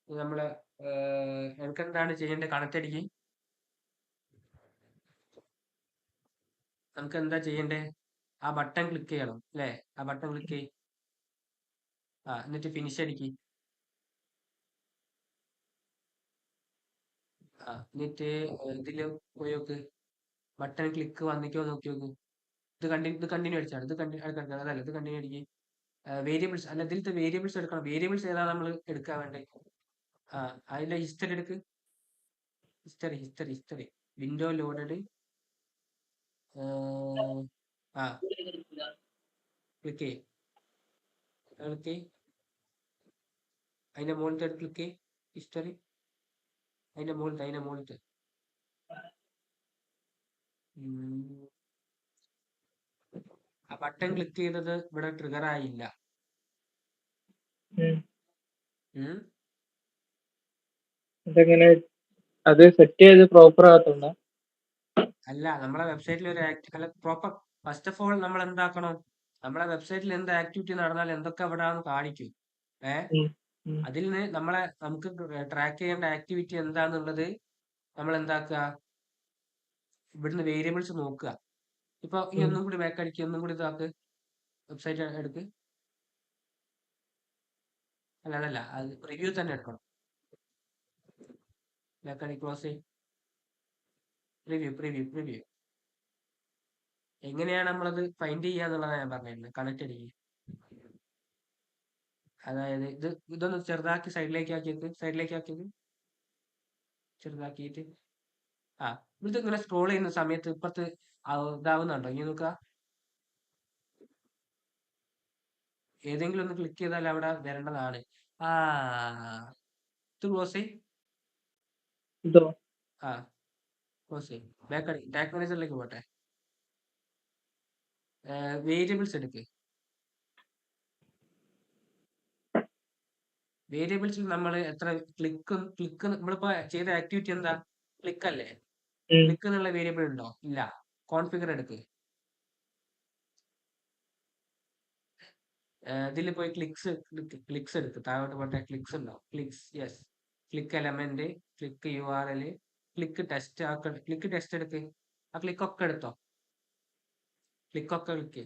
[SPEAKER 1] നമ്മളെ എനിക്ക് എന്താണ് ചെയ്യേണ്ടത്? കണക്ട് അടിക്ക്. നമുക്ക് എന്താ ചെയ്യേണ്ടത്? ആ ബട്ടൺ ക്ലിക്ക് ചെയ്യണം അല്ലേ? ആ ബട്ടൺ ക്ലിക്ക് ചെയ്യ്. എന്നിട്ട് ഫിനിഷ് അടിക്ക്. എന്നിട്ട് ഇതില് പോയി നോക്ക്. ബട്ടൺ ക്ലിക്ക് വന്നിക്കോ നോക്കി നോക്ക്. ഇത് കണ്ടിന്യൂ അടിച്ചാണ്. അതല്ല, ഇത് കണ്ടിന്യൂ അടിക്ക്. വേരിയബിൾസ് അല്ല, ഇതിലത്തെ വേരിയബിൾസ് എടുക്കണം. വേരിയബിൾസ് ഏതാണ് നമ്മൾ എടുക്കാൻ വേണ്ടത്? അതിന്റെ ഹിസ്റ്ററി എടുക്ക്. History window loaded. ക്ലിക്ക് ചെയ്യ്. അതിന്റെ മുകളിലത്തെ ക്ലിക്ക് ചെയ്യ്. ഹിസ്റ്ററി അതിന്റെ മുകളിലത്തെ ആ ബട്ടൺ ക്ലിക്ക് ചെയ്തത് ഇവിടെ ട്രിഗർ ആയില്ല.
[SPEAKER 2] അതെങ്ങനെ അത് സെറ്റ് ചെയ്ത് പ്രോപ്പർ ആകത്തുണ്ടോ?
[SPEAKER 1] അല്ല, നമ്മളെ വെബ്സൈറ്റിൽ ഒരു അല്ല പ്രോപ്പർ. ഫസ്റ്റ് ഓഫ് ഓൾ നമ്മൾ എന്താക്കണം? നമ്മളെ വെബ്സൈറ്റിൽ എന്ത് ആക്ടിവിറ്റി നടന്നാൽ എന്തൊക്കെ അവിടെ കാണിക്കും. അതിൽ നിന്ന് നമുക്ക് ട്രാക്ക് ചെയ്യേണ്ട ആക്ടിവിറ്റി എന്താന്നുള്ളത് നമ്മൾ എന്താക്കുക? ഇവിടുന്ന് വേരിയബിൾസ് നോക്കുക. ഇപ്പൊ ഈ ഒന്നും കൂടി ബാക്ക് അടിക്കുക, ഒന്നും കൂടി ഇതാക്ക്. വെബ്സൈറ്റ് എടുക്ക്. അതല്ല, അത് റിവ്യൂ തന്നെ എടുക്കണം. ബാക്ക് അടി, ക്ലോസ് ചെയ്യും. പ്രിവ്യൂ. എങ്ങനെയാണ് നമ്മളത് ഫൈൻഡ് ചെയ്യുക എന്നുള്ളതാണ് ഞാൻ പറഞ്ഞിരുന്നത്. കണക്ട് അടിക്കുക. അതായത് ഇതൊന്ന് ചെറുതാക്കി സൈഡിലേക്ക് ആക്കിയത് ചെറുതാക്കിയിട്ട് ഇത് ഇങ്ങനെ സ്ക്രോൾ ചെയ്യുന്ന സമയത്ത് ഇപ്പുറത്ത് ഇതാവുന്നുണ്ടോ? ഇനി നോക്കുക. ഏതെങ്കിലും ഒന്ന് ക്ലിക്ക് ചെയ്താൽ അവിടെ വരേണ്ടതാണ്. ഇത് ക്ലോസ് ചെയ്യും. ക്ലോസ് ചെയ്യും. ബാക്ക് അടി. ടാഗ് മാനേജറിലേക്ക് പോട്ടെ. വേരിയബിൾസ് എടുക്ക്. വേരിയബിൾസിൽ നമ്മൾ എത്ര ക്ലിക്ക് നമ്മളിപ്പോ ചെയ്ത ആക്ടിവിറ്റി എന്താ? ക്ലിക്ക് അല്ലേ? ക്ലിക്ക് എന്നുള്ള വേരിയബിൾ ഉണ്ടോ? ഇല്ല. കോൺഫിഗർ എടുക്ക്. ഇതിൽ പോയി ക്ലിക്സ് എടുക്ക്. താഴോട്ട് പോട്ടെ. ക്ലിക്സ് ഉണ്ടോ? Yes. Click element, click URL, click test എടുക്ക്. ആ ക്ലിക്കൊക്കെ എടുത്തോ? ക്ലിക്കൊക്കെ ക്ലിക്ക്.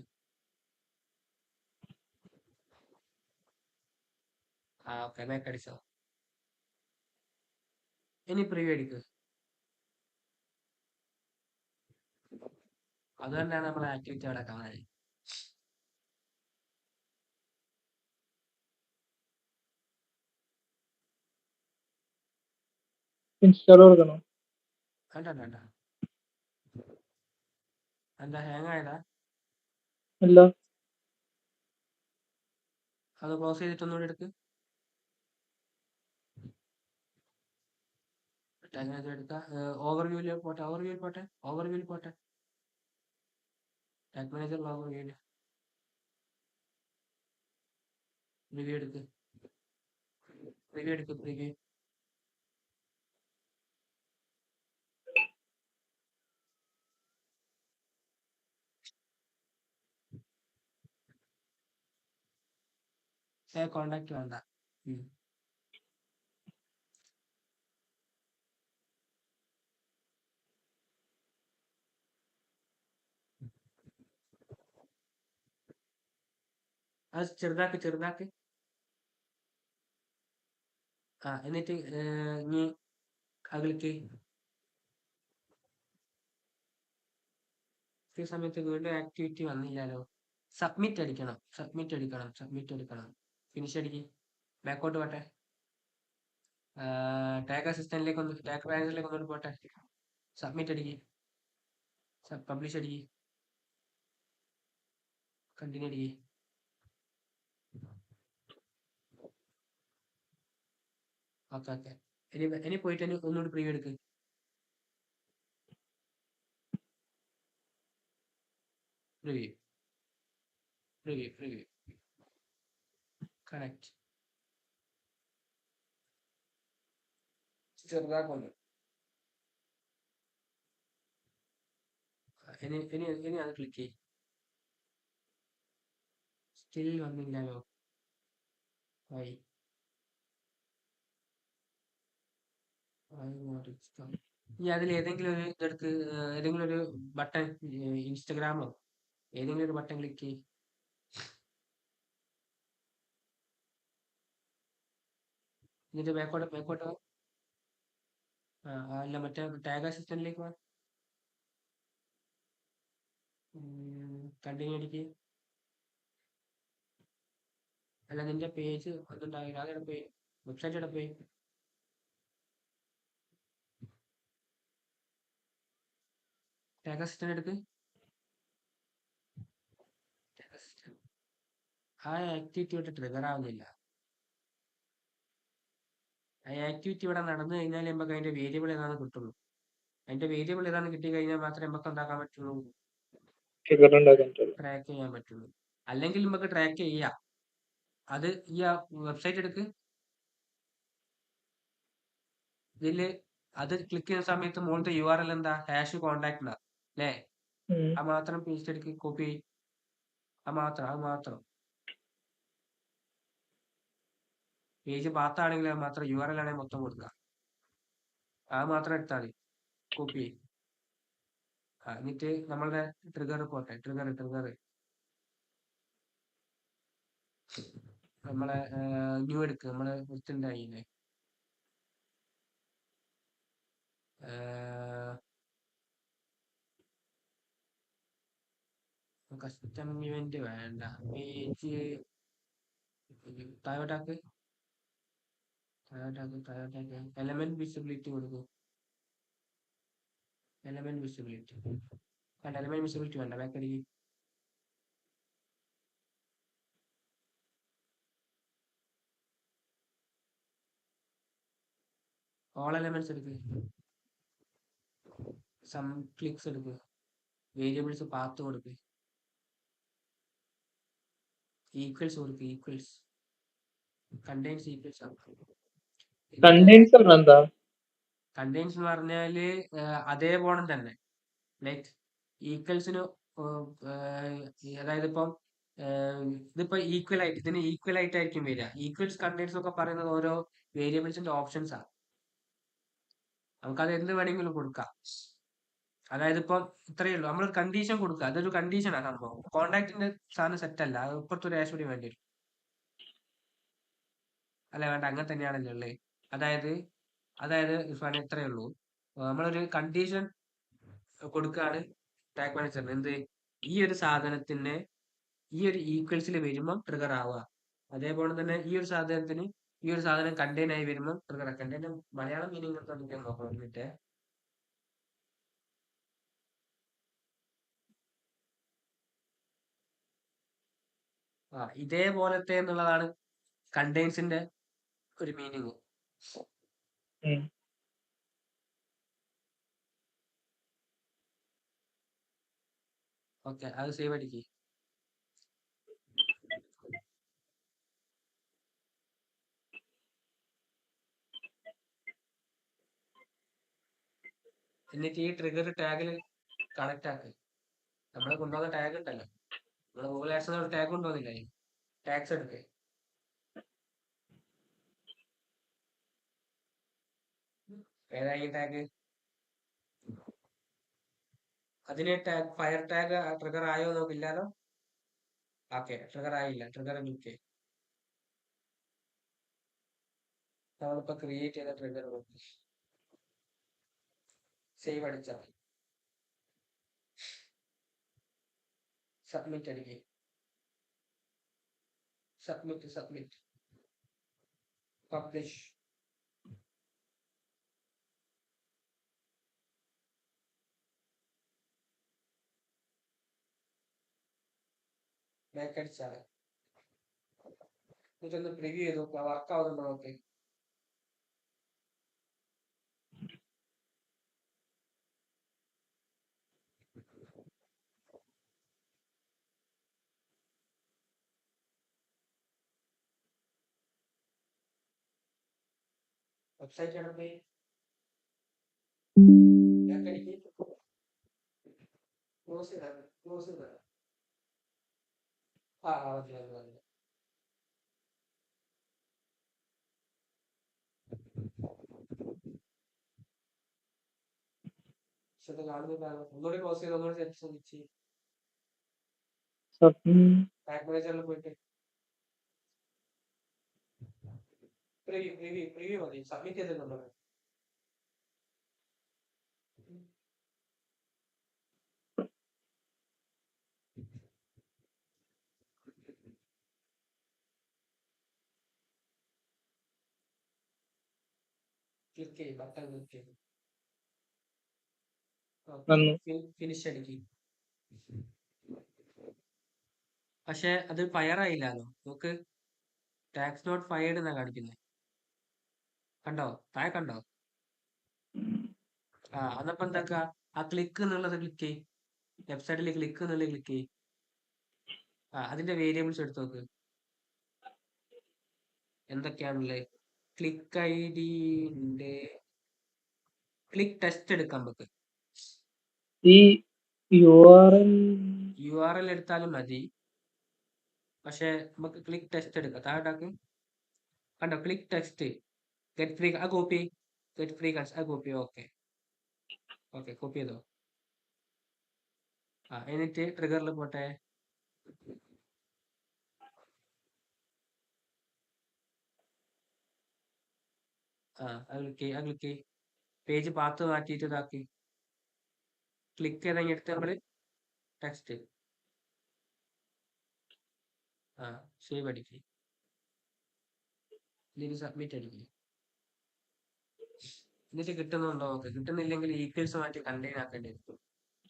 [SPEAKER 1] ഓക്കെ, ബാക്ക് അടിച്ചോ. ഇനി പ്രിവ്യൂ അടിക്ക്. അത് തന്നെയാണ് നമ്മളെ ആക്ടിവിറ്റി അവിടെ കാണാൻ.
[SPEAKER 2] ഇൻസ്റ്റാൾ കൊടുക്കണോ?
[SPEAKER 1] വേണ്ട. എന്താ ഹാങ് ആയതാ?
[SPEAKER 2] അല്ല,
[SPEAKER 1] അത് ക്ലോസ് ചെയ്തിട്ട് ഒന്നുകൂടി എടുക്ക്. എടുക്കുക. ഓവർവ്യൂവിൽ പോട്ടെ. ടാഗ് മാനേജർ ഓവർവ്യൂവിൽ റിവ്യൂ എടുക്ക്. പ്രിവ്യൂ. കോണ്ടാക്ട് വേണ്ട. അത് ചെറുതാക്ക്. എന്നിട്ട് ഇനി ക്ലിക്ക്. ഈ സമയത്ത് വീണ്ടും ആക്ടിവിറ്റി വന്നില്ലല്ലോ. സബ്മിറ്റ് അടിക്കണം. ഫിനിഷ് അടിക്ക്. ബാക്കോട്ട് പോട്ടെ. ടാഗ് മാനേജറിലേക്ക് ഒന്നുകൂടി പോട്ടെ. സബ്മിറ്റ് അടിക്ക്. പബ്ലിഷ് അടിക്ക്. കണ്ടിന്യൂ അടിക്ക്. ഓക്കെ. ഇനി പോയിട്ട് ഒന്നുകൂടി പ്രിവ്യൂ എടുക്ക്. പ്രിവ്യൂ. കറക്റ്റ്. ചെറുതാക്കൊന്ന്. ഇനി അത് ക്ലിക്ക് ചെയ്യ്. സ്റ്റിൽ വന്നില്ലല്ലോ. ഈ അതിൽ ഏതെങ്കിലും ഒരു ഇതെടുക്ക്, ഏതെങ്കിലും ഒരു ബട്ടൺ, ഇൻസ്റ്റഗ്രാമോ ഏതെങ്കിലും ഒരു ബട്ടൺ ക്ലിക്ക് ചെയ്യ്. എന്നിട്ട് ബാക്കോട്ട് അല്ല, മറ്റേ ടാഗ് അസിസ്റ്റന്റിലേക്ക് വാ. കണ്ടിന്യൂ അടിക്ക്. അല്ല, നിന്റെ പേജ് ഒന്നുണ്ടാവില്ല. അതെവിടെ പോയി? വെബ്സൈറ്റ് എവിടെ പോയി? ടാഗ് അസിസ്റ്റന്റ് എടുക്ക്. ടാഗ് അസിസ്റ്റന്റ് ആ ആക്ടിവിറ്റി ഇവിടെ ട്രിഗർ ആവുന്നില്ല. ആ ആക്ടിവിറ്റി ഇവിടെ നടന്നു കഴിഞ്ഞാൽ നമുക്ക് അതിന്റെ വേരിയബിൾ ഏതാണെന്ന് കിട്ടുള്ളൂ. അതിന്റെ വേരിയബിൾ ഏതാണെന്ന് കിട്ടി കഴിഞ്ഞാൽ മാത്രമേ നമുക്ക് എന്താക്കാൻ പറ്റുള്ളൂ,
[SPEAKER 2] ട്രിഗർ ഉണ്ടാക്കാൻ പറ്റുള്ളൂ.
[SPEAKER 1] ട്രാക്ക് ചെയ്യാൻ പറ്റുള്ളൂ. അല്ലെങ്കിൽ നമുക്ക് ട്രാക്ക് ചെയ്യാം. അത് ഈ വെബ്സൈറ്റ് എടുക്ക്. ഇതില് അത് ക്ലിക്ക് ചെയ്യുന്ന സമയത്ത് മുകളിലത്തെ URL എന്താ? #contact അല്ലേ?
[SPEAKER 2] ഉം.
[SPEAKER 1] അത് മാത്രം പേസ്റ്റ് എടുക്ക്, കോപ്പി ചെയ്യും. അത് മാത്രം. പേജ് പാത്താണെങ്കിൽ അത് മാത്രം, URL ആണെങ്കിൽ മൊത്തം കൊടുക്കുക. അത് മാത്രം എടുത്താൽ മതി. കോപ്പി ചെയ്യും. എന്നിട്ട് നമ്മളുടെ ട്രിഗർ പോട്ടെ, ട്രിഗർ നമ്മളെ ന്യൂ എടുക്കുക. നമ്മളെ വൃത്തിണ്ടായില്ലേ, കസ്റ്റം ഇവന്റ് വേണ്ട. പേജ് താഴോട്ടാക്ക്. എലമെന്റ് വിസിബിലിറ്റി കൊടുക്കും. എലമെന്റ് വിസിബിലിറ്റി വേണ്ട, ബാക്ക് അടിക്ക്. ഓൾ എലമെന്റ്സ് എടുക്ക്. സം ക്ലിക്സ് എടുക്കുക. വേരിയബിൾസ് പാത്ത് കൊടുക്കുക. ഈക്വൽസ് കൊടുക്കുക. ഈക്വൽസ് കണ്ടെയ്ൻസ് ഈക്വൽസ് ആക്കുക.
[SPEAKER 2] കണ്ടെയ്ൻസ് എന്താ?
[SPEAKER 1] കണ്ടെയ്ൻസ് എന്ന് പറഞ്ഞാല് അതേപോലെ തന്നെ, ലൈക്ക് ഈക്വൽസിന്, അതായത് ഇപ്പം ഇതിപ്പോ ഈക്വൽ ആയിട്ട്, ഇതിന് ഈക്വൽ ആയിട്ടായിരിക്കും വരിക. ഈക്വൽസ് കണ്ടെയ്ൻസ് ഒക്കെ പറയുന്നത് ഓരോ വേരിയബിൾസിന്റെ ഓപ്ഷൻസ് ആണ്. നമുക്കത് എന്ത് വേണമെങ്കിലും കൊടുക്കാം. അതായത് ഇപ്പം ഇത്രയേ ഉള്ളൂ, നമ്മളൊരു കണ്ടീഷൻ കൊടുക്കുക. അതൊരു കണ്ടീഷനാണ് സംഭവം. കോണ്ടാക്ടിന്റെ സാധനം സെറ്റ് അല്ല, അത് ഇപ്പുറത്തൊരു ആഷ് കൂടി വേണ്ടി വരും. അല്ല വേണ്ട, അങ്ങനെ തന്നെയാണല്ലോ ഉള്ളത്. അതായത് ഇർഫാൻ ഇത്രയേ ഉള്ളൂ. നമ്മളൊരു കണ്ടീഷൻ കൊടുക്കുകയാണ് ടാഗ് മാനേജറിന്. എന്ത്? ഈ ഒരു സാധനത്തിന് ഈ ഒരു ഈക്വൽസിൽ വരുമ്പം ട്രിഗർ ആവുക. അതേപോലെ തന്നെ ഈ ഒരു സാധനം കണ്ടെയ്ൻ ആയി വരുമ്പോൾ ട്രിഗർ. കണ്ടെയ്ൻ മലയാളം മീനിങ് എന്താ നോക്കണം. എന്നിട്ട് ഇതേപോലത്തെ എന്നുള്ളതാണ് കണ്ടെയ്ൻസിന്റെ ഒരു മീനിങ്. ഓക്കെ, അത് സേവ് അടിക്ക്. എന്നിട്ട് ഈ ട്രിഗർ ടാഗിൽ കണക്ട് ആക്ക്. നമ്മളെ കൊണ്ടുവന്ന ടാഗ് ഉണ്ടല്ലോ, നമ്മളെ ഗൂഗിൾ ആഡ്സിന് ഒരു ടാഗ് കൊണ്ടുവന്നില്ലേ, ടാഗ്സ് എടുക്ക്. ഏതായി ടാഗ്? അതിന് ഫയർ ടാഗ് ട്രിഗർ ആയോ നോക്കില്ലാലോ. ഓക്കെ, ട്രിഗർ ആയില്ല. Trigger click. നമ്മളിപ്പോ ക്രിയേറ്റ് ചെയ്ത ട്രിഗർ സേവ് അടിച്ചാൽ മതി. സബ്മിറ്റ് അടിക്കുക. Submit publish. ബാക്ക് അടിച്ചാൽ എന്നിട്ടൊന്ന് പ്രിവ്യൂ ചെയ്ത് നോക്കുക, വർക്ക് ആവുന്നുണ്ടോ നോക്കി. വെബ്സൈറ്റ് ആണ് പോയി ബാക്ക് അടിക്ക്. ക്ലോസ് ചെയ്താൽ മതി. പക്ഷെ അത് കാണുന്നില്ല. ഒന്നുകൂടി ക്ലോസ് ചെയ്ത് ഒന്നുകൂടി സെറ്റ് ചെയ്ത് ടാഗ് മാനേജറിൽ പോയിട്ട് പ്രിവ്യൂ മതി. സബ്മിറ്റ് ചെയ്തിട്ടുണ്ടോ? ക്ലിക്ക് ചെയ്യും, ബട്ടൺ ക്ലിക്ക് ചെയ്യും.
[SPEAKER 2] വന്നു.
[SPEAKER 1] ഫിനിഷ് അടിക്കും. പക്ഷെ അത് ഫയർ ആയില്ലാലോ. നോക്ക്, ടാക്സ് നോട്ട് ഫയർഡ് എന്നാ കാണിക്കുന്നത്. കണ്ടോ? താഴെ കണ്ടോ? അന്നപ്പോ എന്താക്കാ, ആ ക്ലിക്ക് എന്നുള്ളത് ക്ലിക്ക് ചെയ്യും. ലെഫ്റ്റ് സൈഡിൽ ക്ലിക്ക് എന്നുള്ളത് ക്ലിക്ക് ചെയ്യും. അതിന്റെ വേരിയബിൾസ് എടുത്ത് നോക്ക് എന്തൊക്കെയാണുള്ളത്. ക്ലിക്ക് ഐ ഡിന്റെ ക്ലിക്ക് ടെസ്റ്റ് എടുക്കാം നമുക്ക്.
[SPEAKER 2] ഈ
[SPEAKER 1] URL എടുത്താലും മതി, പക്ഷെ നമുക്ക് ക്ലിക്ക് ടെസ്റ്റ് എടുക്കാം. താഴെ കണ്ടോ? ക്ലിക്ക് ടെസ്റ്റ് ഗെറ്റ് ഫ്രീ, ആ കോപ്പി ഗെറ്റ് ഫ്രീ ആ കോപ്പി. ഓക്കെ കോപ്പി ചെയ്തോ. എന്നിട്ട് ട്രിഗറിൽ പോട്ടെ. ക്ലിക്ക് പേജ് പാത്ത് മാറ്റിയിട്ട് ഇതാക്കി ക്ലിക്ക് ചെയ്തെങ്കിൽ എടുത്ത് നമ്മള് ടെക്സ്റ്റ് സേവ് അടിക്കുക. ഇതിന് സബ്മിറ്റ് അടിക്കുക. എന്നിട്ട് കിട്ടുന്നുണ്ടോ നോക്ക്. കിട്ടുന്നില്ലെങ്കിൽ ഈക്വൽസ് മാറ്റി കണ്ടെയ്ൻ ആക്കേണ്ടി വരും.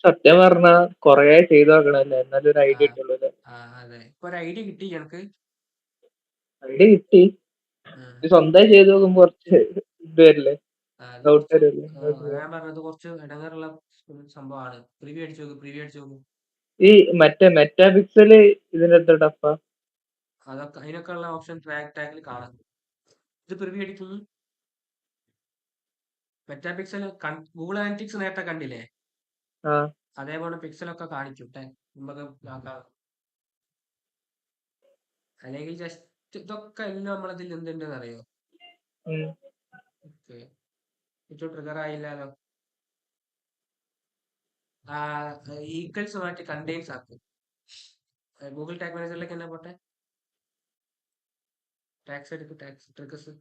[SPEAKER 2] സത്യം പറഞ്ഞ കൊറേ ചെയ്ത് നോക്കണല്ലേ, എന്നാലും ഒരു ഐഡിയ കിട്ടുള്ളൂ.
[SPEAKER 1] അതെ, ഇപ്പൊ ഒരു ഐഡിയ കിട്ടി ഞങ്ങൾക്ക്.
[SPEAKER 2] ഐഡിയ കിട്ടി, സ്വന്തമായി ചെയ്ത് നോക്കുമ്പോ കുറച്ച് ഇത് വരില്ലേ, ഡൗട്ട് വരില്ലേ.
[SPEAKER 1] ഞാൻ പറഞ്ഞത് കുറച്ച് ഇടങ്ങേറുള്ള സംഭവമാണ്. പ്രിവ്യൂ അടിച്ചു നോക്ക്.
[SPEAKER 2] ഈ മറ്റേ മെറ്റാ പിക്സല് ഇതിനെത്ര ടഫാ?
[SPEAKER 1] അതൊക്കെ അതിനൊക്കെ ഉള്ള ഓപ്ഷൻ ടാഗിൽ കാണാം. ഇത് പ്രിവ്യൂ അടിക്കുന്നു. മെറ്റാ പിക്സൽ ഗൂഗിൾ അനലിറ്റിക്സ് നേരത്തെ കണ്ടില്ലേ, അതേപോലെ പിക്സലൊക്കെ കാണിക്കും. അല്ലെങ്കിൽ ജസ്റ്റ് ഇതൊക്കെ എല്ലാം നമ്മളതിൽ എന്തുണ്ടെന്ന് അറിയോ? ട്രിഗർ ആയില്ലാലോ. ഈക്വൽസ് മാറ്റി കണ്ടെയ്ൻസ് ആക്കും. ഗൂഗിൾ ടാഗ് മാനേജറിലേക്ക് തന്നെ പോട്ടെ. ടാക്സ് എടുക്കും, ടാക്സ് ട്രിഗേഴ്സ്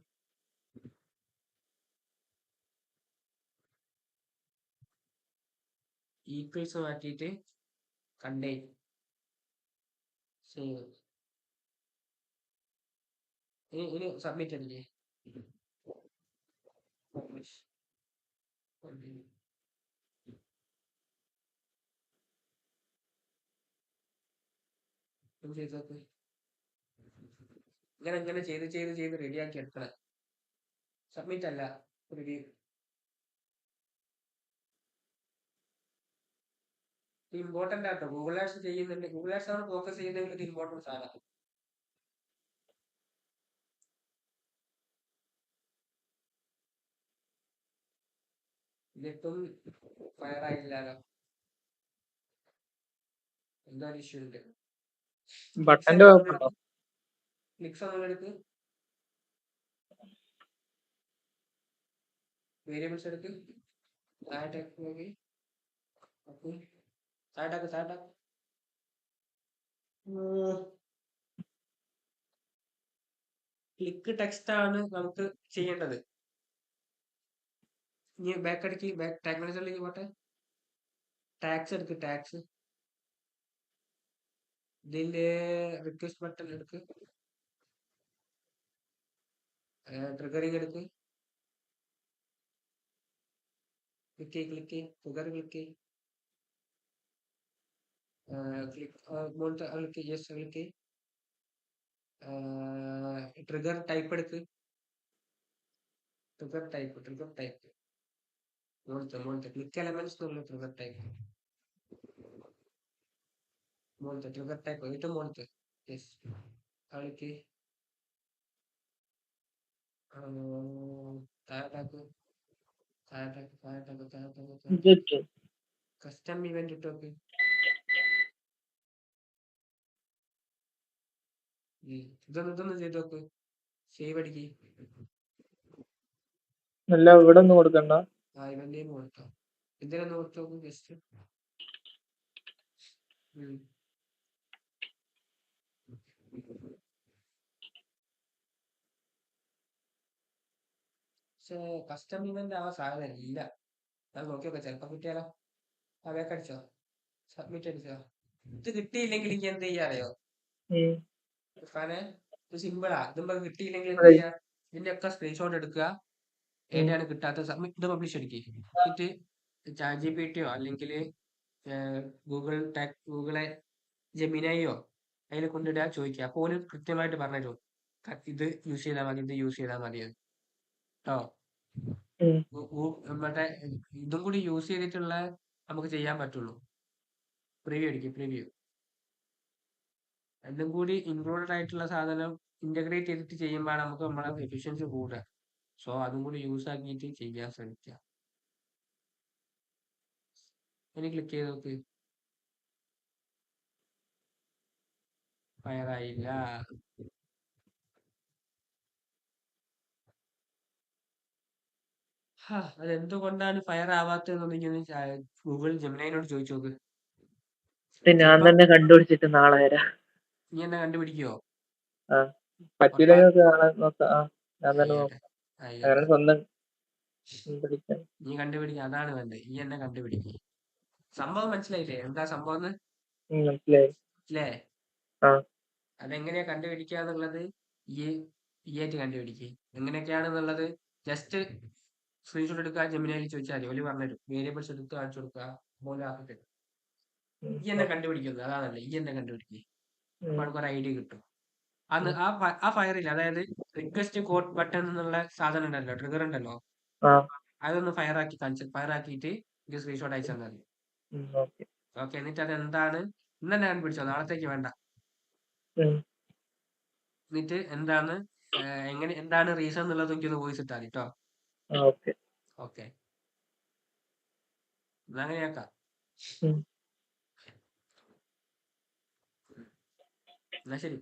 [SPEAKER 1] ഈക്വൽസ് മാറ്റിയിട്ട് കണ്ടെയ്ൻ സേവ്. ഇനി സബ്മിറ്റ് അടിക്കേ. ഇങ്ങനെ ചെയ്ത് റെഡിയാക്കി എടുക്കണം. സബ്മിറ്റ് അല്ല, റിവ്യൂ. ഇമ്പോർട്ടന്റ് ആട്ടോ. ഗൂഗിൾ ആഡ്സ് ചെയ്യുന്നുണ്ട്. ഗൂഗിൾ ആഡ്സ് ആണ് ഫോക്കസ് ചെയ്യുന്നതെങ്കിൽ ഇത് ഇമ്പോർട്ടൻസ് ആണ്. ഇതിട്ടും ഫയർ ആയില്ലാലോ. എന്താ ഇഷ്യൂ ഉണ്ട്?
[SPEAKER 2] ബട്ടന്റെ കുഴപ്പമുണ്ടോ?
[SPEAKER 1] ക്ലിക്സ് എടുക്ക്, വേരിയബിൾസ് എടുക്ക്, താഴെ ക്ലിക്ക് ടെക്സ്റ്റ് ആണ് നമുക്ക് ചെയ്യേണ്ടത്. ഇനി ബാക്ക് അടിക്ക്, ടാഗ് മാനേജറിലേക്ക് പോട്ടെ. ടാക്സ് എടുക്ക്, ടാക്സ്. ഇതിന്റെ റിക്വസ്റ്റ് ബട്ടൺ എടുക്ക്, ട്രിഗറിങ് എടുക്ക്, click trigger click trigger type എടുക്ക്, ട്രിഗർ ടൈപ്പ് മോളത്തെ ക്ലിക്ക് എലമെന്റ്സ് എന്നുള്ള ട്രിഗർ ടൈപ്പ് മോളത്തെ ട്രിഗർ ടൈപ്പ് ഏറ്റവും മോളത്തെ. യെസ്, കളിക്ക് താഴത്താക്ക് കസ്റ്റം ഇവന്റ് ഇട്ടോക്ക്. ഇതൊന്ന് ചെയ്ത് നോക്ക്. സേവ് അടിക്ക്.
[SPEAKER 2] അല്ല, ഇവിടെ ഒന്നും കൊടുക്കണ്ട.
[SPEAKER 1] ഇവന്റെയും കൊടുക്കാം. ഇതിലൊന്ന് നോക്കി നോക്കൂ ജസ്റ്റ്. പക്ഷേ കസ്റ്റം ഇവന്റ് ആവാൻ സാധ്യത ഇല്ല. അത് നോക്കി നോക്കാം, ചിലപ്പോ കിട്ടിയാലോ. അവയൊക്കെ അടിച്ചോ, സബ്മിറ്റ് അടിച്ചോ. ഇത് കിട്ടിയില്ലെങ്കിൽ ഇനി എന്ത് ചെയ്യാ അറിയോ ഇർഫാനെ? ഇത് സിമ്പിളാ. ഇതുമ്പോ കിട്ടിയില്ലെങ്കിൽ എന്ത് ചെയ്യാ, ഇതിന്റെ ഒക്കെ സ്ക്രീൻഷോട്ട് എടുക്കുക, ഏതാണ് കിട്ടാത്ത സബ്മിറ്റ് ഇത് പബ്ലിഷ് അടിക്കുക. എന്നിട്ട് ചാറ്റ് ജിപിടിയോ അല്ലെങ്കിൽ ഗൂഗിളെ ജെമിനയോ അതിൽ കൊണ്ടിടുക, ചോദിക്കുക. അപ്പോൾ ഓന് കൃത്യമായിട്ട് പറഞ്ഞു ഇത് യൂസ് ചെയ്താൽ മതി, ഇത് യൂസ് ചെയ്താൽ മതി കേട്ടോ. മറ്റേ ഇതും കൂടി യൂസ് ചെയ്തിട്ടുള്ള നമുക്ക് ചെയ്യാൻ പറ്റുള്ളൂ. പ്രിവ്യൂ അടിക്കും, പ്രിവ്യൂ. രണ്ടും കൂടി ഇൻക്ലൂഡഡ് ആയിട്ടുള്ള സാധനം ഇന്റഗ്രേറ്റ് ചെയ്തിട്ട് ചെയ്യുമ്പോൾ നമുക്ക് നമ്മളെ എഫിഷ്യൻസി കൂടുക. സോ അതും കൂടി യൂസ് ആക്കിയിട്ട് ചെയ്യാൻ ശ്രമിക്കുക. ഇനി ക്ലിക്ക് ചെയ്ത് നോക്ക്, ഫയർ ആയില്ല. അതെന്തുകൊണ്ടാണ് ഫയർ ആവാത്തതെന്നുണ്ടെങ്കിൽ ഗൂഗിൾ ജെമിനൈനോട് ചോദിച്ചു നോക്ക്.
[SPEAKER 2] ഞാൻ തന്നെ കണ്ടുപിടിച്ചിട്ട് നാളെ വരാം.
[SPEAKER 1] നീ എന്നെ കണ്ടുപിടിക്കോ?
[SPEAKER 2] പറ്റില്ലെങ്കിൽ നാളെ നോക്കാം. ഞാൻ തന്നെ
[SPEAKER 1] ആയിക്കോട്ടെ,
[SPEAKER 2] നോക്കാം.
[SPEAKER 1] ആയിക്കോട്ടെ.
[SPEAKER 2] അങ്ങനെ സ്വന്തം കണ്ടുപിടിക്കാൻ.
[SPEAKER 1] നീ കണ്ടുപിടിക്കുക, അതാണ് വേണ്ടത്. ഈ എന്നെ കണ്ടുപിടിക്കുക. സംഭവം മനസ്സിലായില്ലേ? എന്താ സംഭവം
[SPEAKER 2] മനസ്സിലായി.
[SPEAKER 1] അല്ലേ? അതെങ്ങനെയാ കണ്ടുപിടിക്കുക എന്നുള്ളത് ഈ ആയിട്ട് കണ്ടുപിടിക്കുക. എങ്ങനെയൊക്കെയാണെന്നുള്ളത് ജസ്റ്റ് സ്ക്രീൻഷോട്ട് എടുക്കുക, ജെമിനയിൽ ചോദിച്ചാൽ മതി. ഓല് പറഞ്ഞുതരും. വേരിയബിൾസ് എടുത്ത് കാണിച്ചു കൊടുക്കുക, പോലെ ആക്കിട്ട് ഈ എന്നെ കണ്ടുപിടിക്കുന്നത്. അതാണല്ലേ, ഈ എന്നെ കണ്ടുപിടിക്കുക. അപ്പൊ നമുക്ക് ഒരു ഐഡിയ കിട്ടും. അന്ന് ആ ഫയറിൽ, അതായത് റിക്വസ്റ്റ് കോഡ് ബട്ടൺ എന്നുള്ള സാധനം ഉണ്ടല്ലോ, ട്രിഗർ ഉണ്ടല്ലോ, അതൊന്ന് ഫയർ ആക്കിയിട്ട് എനിക്ക് സ്ക്രീൻഷോട്ട് അയച്ചാൽ മതി. ഓക്കെ, എന്നിട്ട് അത് എന്താണ് ഇന്ന് തന്നെ കണ്ടുപിടിച്ചോ, നാളത്തേക്ക് വേണ്ട. എന്നിട്ട് എന്താണ് റീസൺ എന്നുള്ളത് എനിക്കൊന്ന് വോയിസ് ഇട്ടാൽ മതി കേട്ടോ. ഓക്കെ, അങ്ങനെയാക്കാം. എന്നാ ശരി.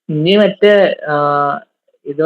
[SPEAKER 2] ഇനി മറ്റേ ഇത്